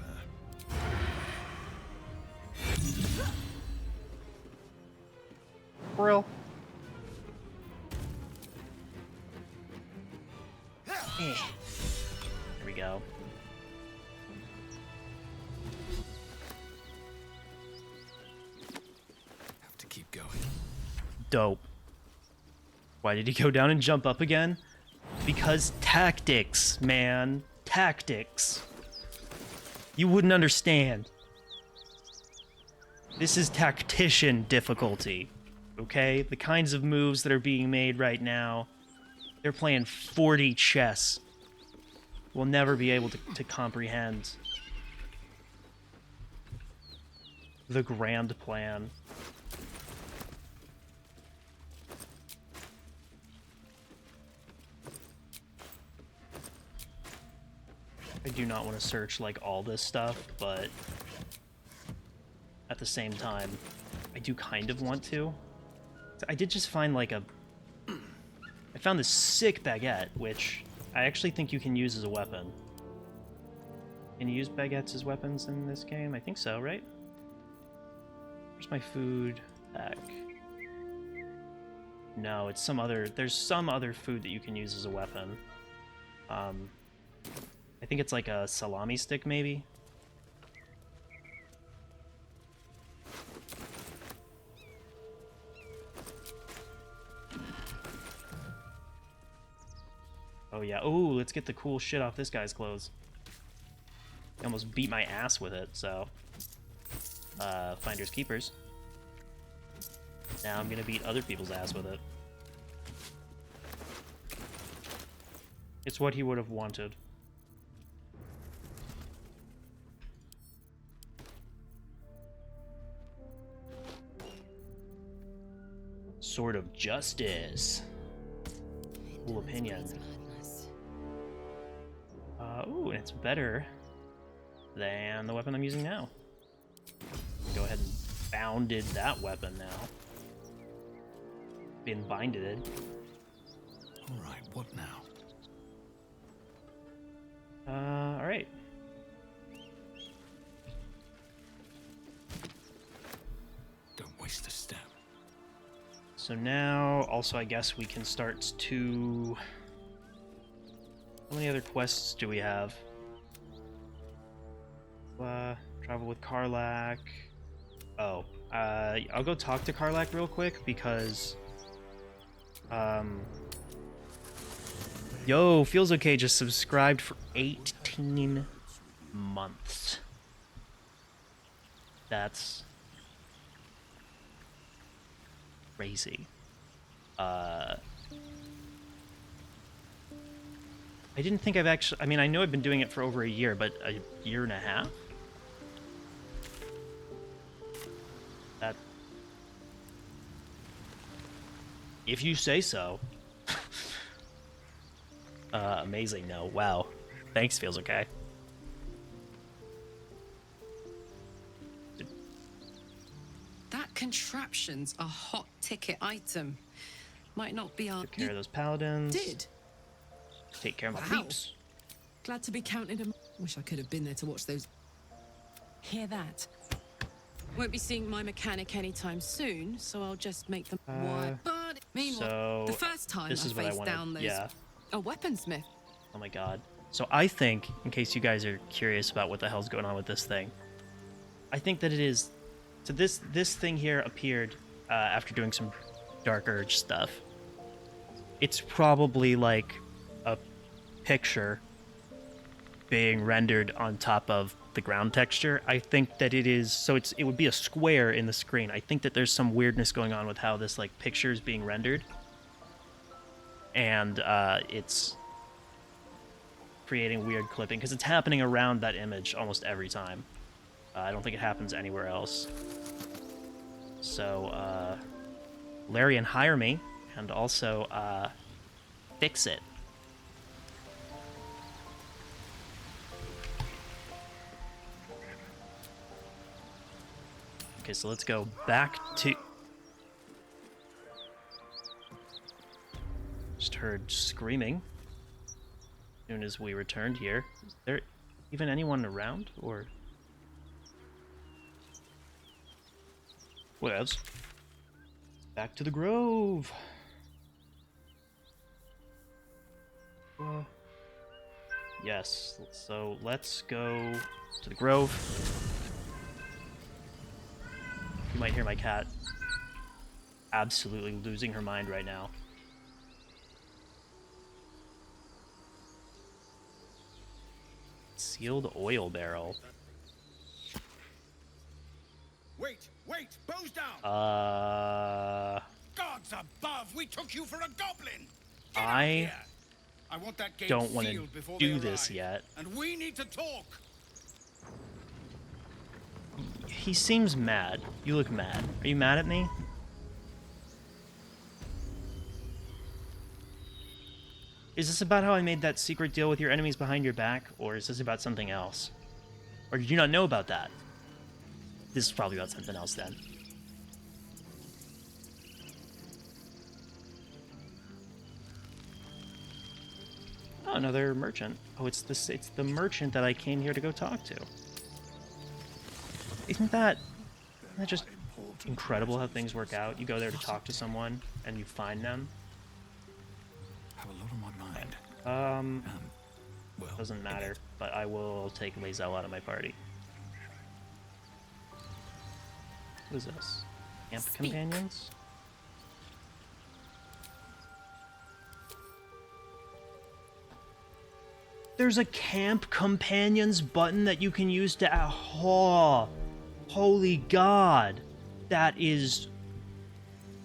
Brill. There we go. Have to keep going. Dope. Why did he go down and jump up again? Because tactics, man. Tactics. You wouldn't understand. This is tactician difficulty. Okay? The kinds of moves that are being made right now, they're playing 40 chess. We'll never be able to comprehend the grand plan. I do not want to search like all this stuff, but at the same time, I do kind of want to. I did just find like a... I found this sick baguette, which I actually think you can use as a weapon. Can you use baguettes as weapons in this game? I think so, right? Where's my food bag? No, it's some other... There's some other food that you can use as a weapon. I think it's like a salami stick, maybe? Oh yeah, oh, let's get the cool shit off this guy's clothes. He almost beat my ass with it, so... finders keepers. Now I'm gonna beat other people's ass with it. It's what he would have wanted. Sword of Justice. Cool opinion. Ooh, and it's better than the weapon I'm using now. Go ahead and bounded that weapon now. Been binded. Alright, what now? Alright. Don't waste a step. So now, also I guess we can start to... How many other quests do we have? Travel with Karlach. Oh, I'll go talk to Karlach real quick because... Yo, Feels Okay just subscribed for 18 months. That's... crazy. I didn't think I've actually... I mean, I know I've been doing it for over a year, but a year and a half? That... If you say so. Amazing, no. Wow. Thanks, Feels Okay. That contraption's a hot ticket item. Might not be our... Take care of those paladins. Did? Take care of my Wow. peeps. Glad to be counted. Wish I could have been there to watch those. Hear that? Won't be seeing my mechanic anytime soon, so I'll just make them wide. But meanwhile, so the first time this is I what I faced wanted. down those Yeah. a weaponsmith. Oh my god. So I think, in case you guys are curious about what the hell's going on with this thing, I think that it is... So this thing here appeared after doing some Dark Urge stuff. It's probably like a picture being rendered on top of the ground texture. I think that it is... So it would be a square in the screen. I think that there's some weirdness going on with how this like picture is being rendered. And it's creating weird clipping because it's happening around that image almost every time. I don't think it happens anywhere else. So, Larian, hire me, and also, fix it. Okay, so let's go back to... Just heard screaming as soon as we returned here. Is there even anyone around, or... Whatevs. Back to the Grove. Yes, so let's go to the Grove. You might hear my cat absolutely losing her mind right now. Sealed oil barrel. Wait, bows down! Gods above, we took you for a goblin! I want that gate don't want to sealed before do they this arrive, yet. And we need to talk! He seems mad. You look mad. Are you mad at me? Is this about how I made that secret deal with your enemies behind your back, or is this about something else? Or did you not know about that? This is probably about something else then. Oh, another merchant. Oh, it's the merchant that I came here to go talk to. Isn't that just incredible how things work out? You go there to talk to someone and you find them. Have a lot on my mind. Doesn't matter, but I will take Lae'zel out of my party. What is this? Camp companions? There's a camp companions button that you can use to... Oh, holy God. That is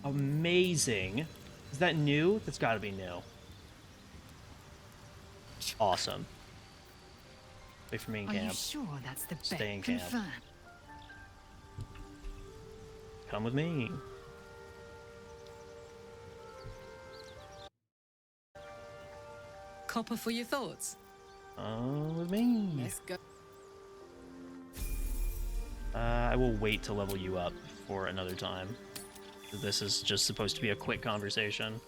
amazing. Is that new? That's gotta be new. Awesome. Wait for me in camp. Are you sure that's the bet? Stay in camp. Confirm. Come with me. Copper for your thoughts. With me. Let's go. I will wait to level you up for another time. This is just supposed to be a quick conversation.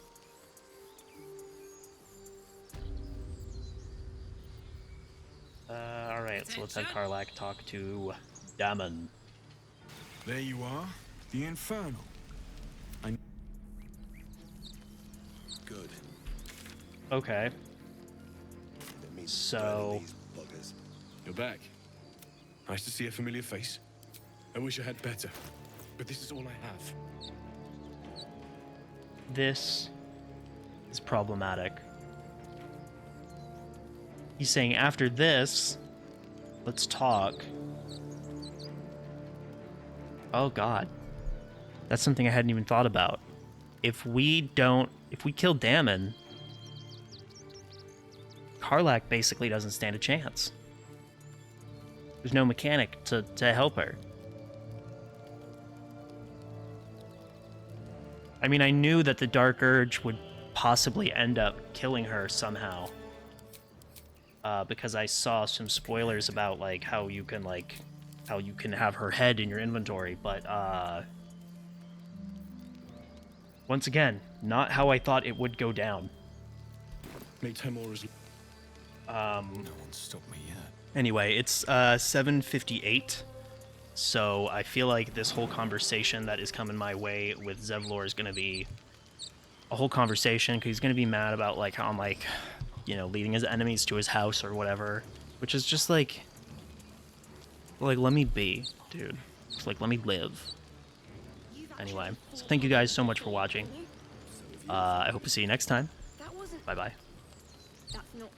Alright, so let's have Karlach talk to Damon. There you are, the Infernal. Good. Okay. So... You're back. Nice to see a familiar face. I wish I had better, but this is all I have. This is problematic. He's saying, after this, let's talk. Oh God. That's something I hadn't even thought about. If we kill Damon, Karlach basically doesn't stand a chance. There's no mechanic to help her. I mean, I knew that the Dark Urge would possibly end up killing her somehow. Because I saw some spoilers about, like, how you can have her head in your inventory, but, once again, not how I thought it would go down. Make Timora's... No one stopped me yet. Anyway, it's 7:58, so I feel like this whole conversation that is coming my way with Zevlor is going to be a whole conversation, because he's going to be mad about, like, how I'm, like, you know, leading his enemies to his house or whatever, which is just, like, let me be, dude. Just, like, let me live. Anyway, so thank you guys so much for watching. I hope to see you next time. Bye-bye. That's not...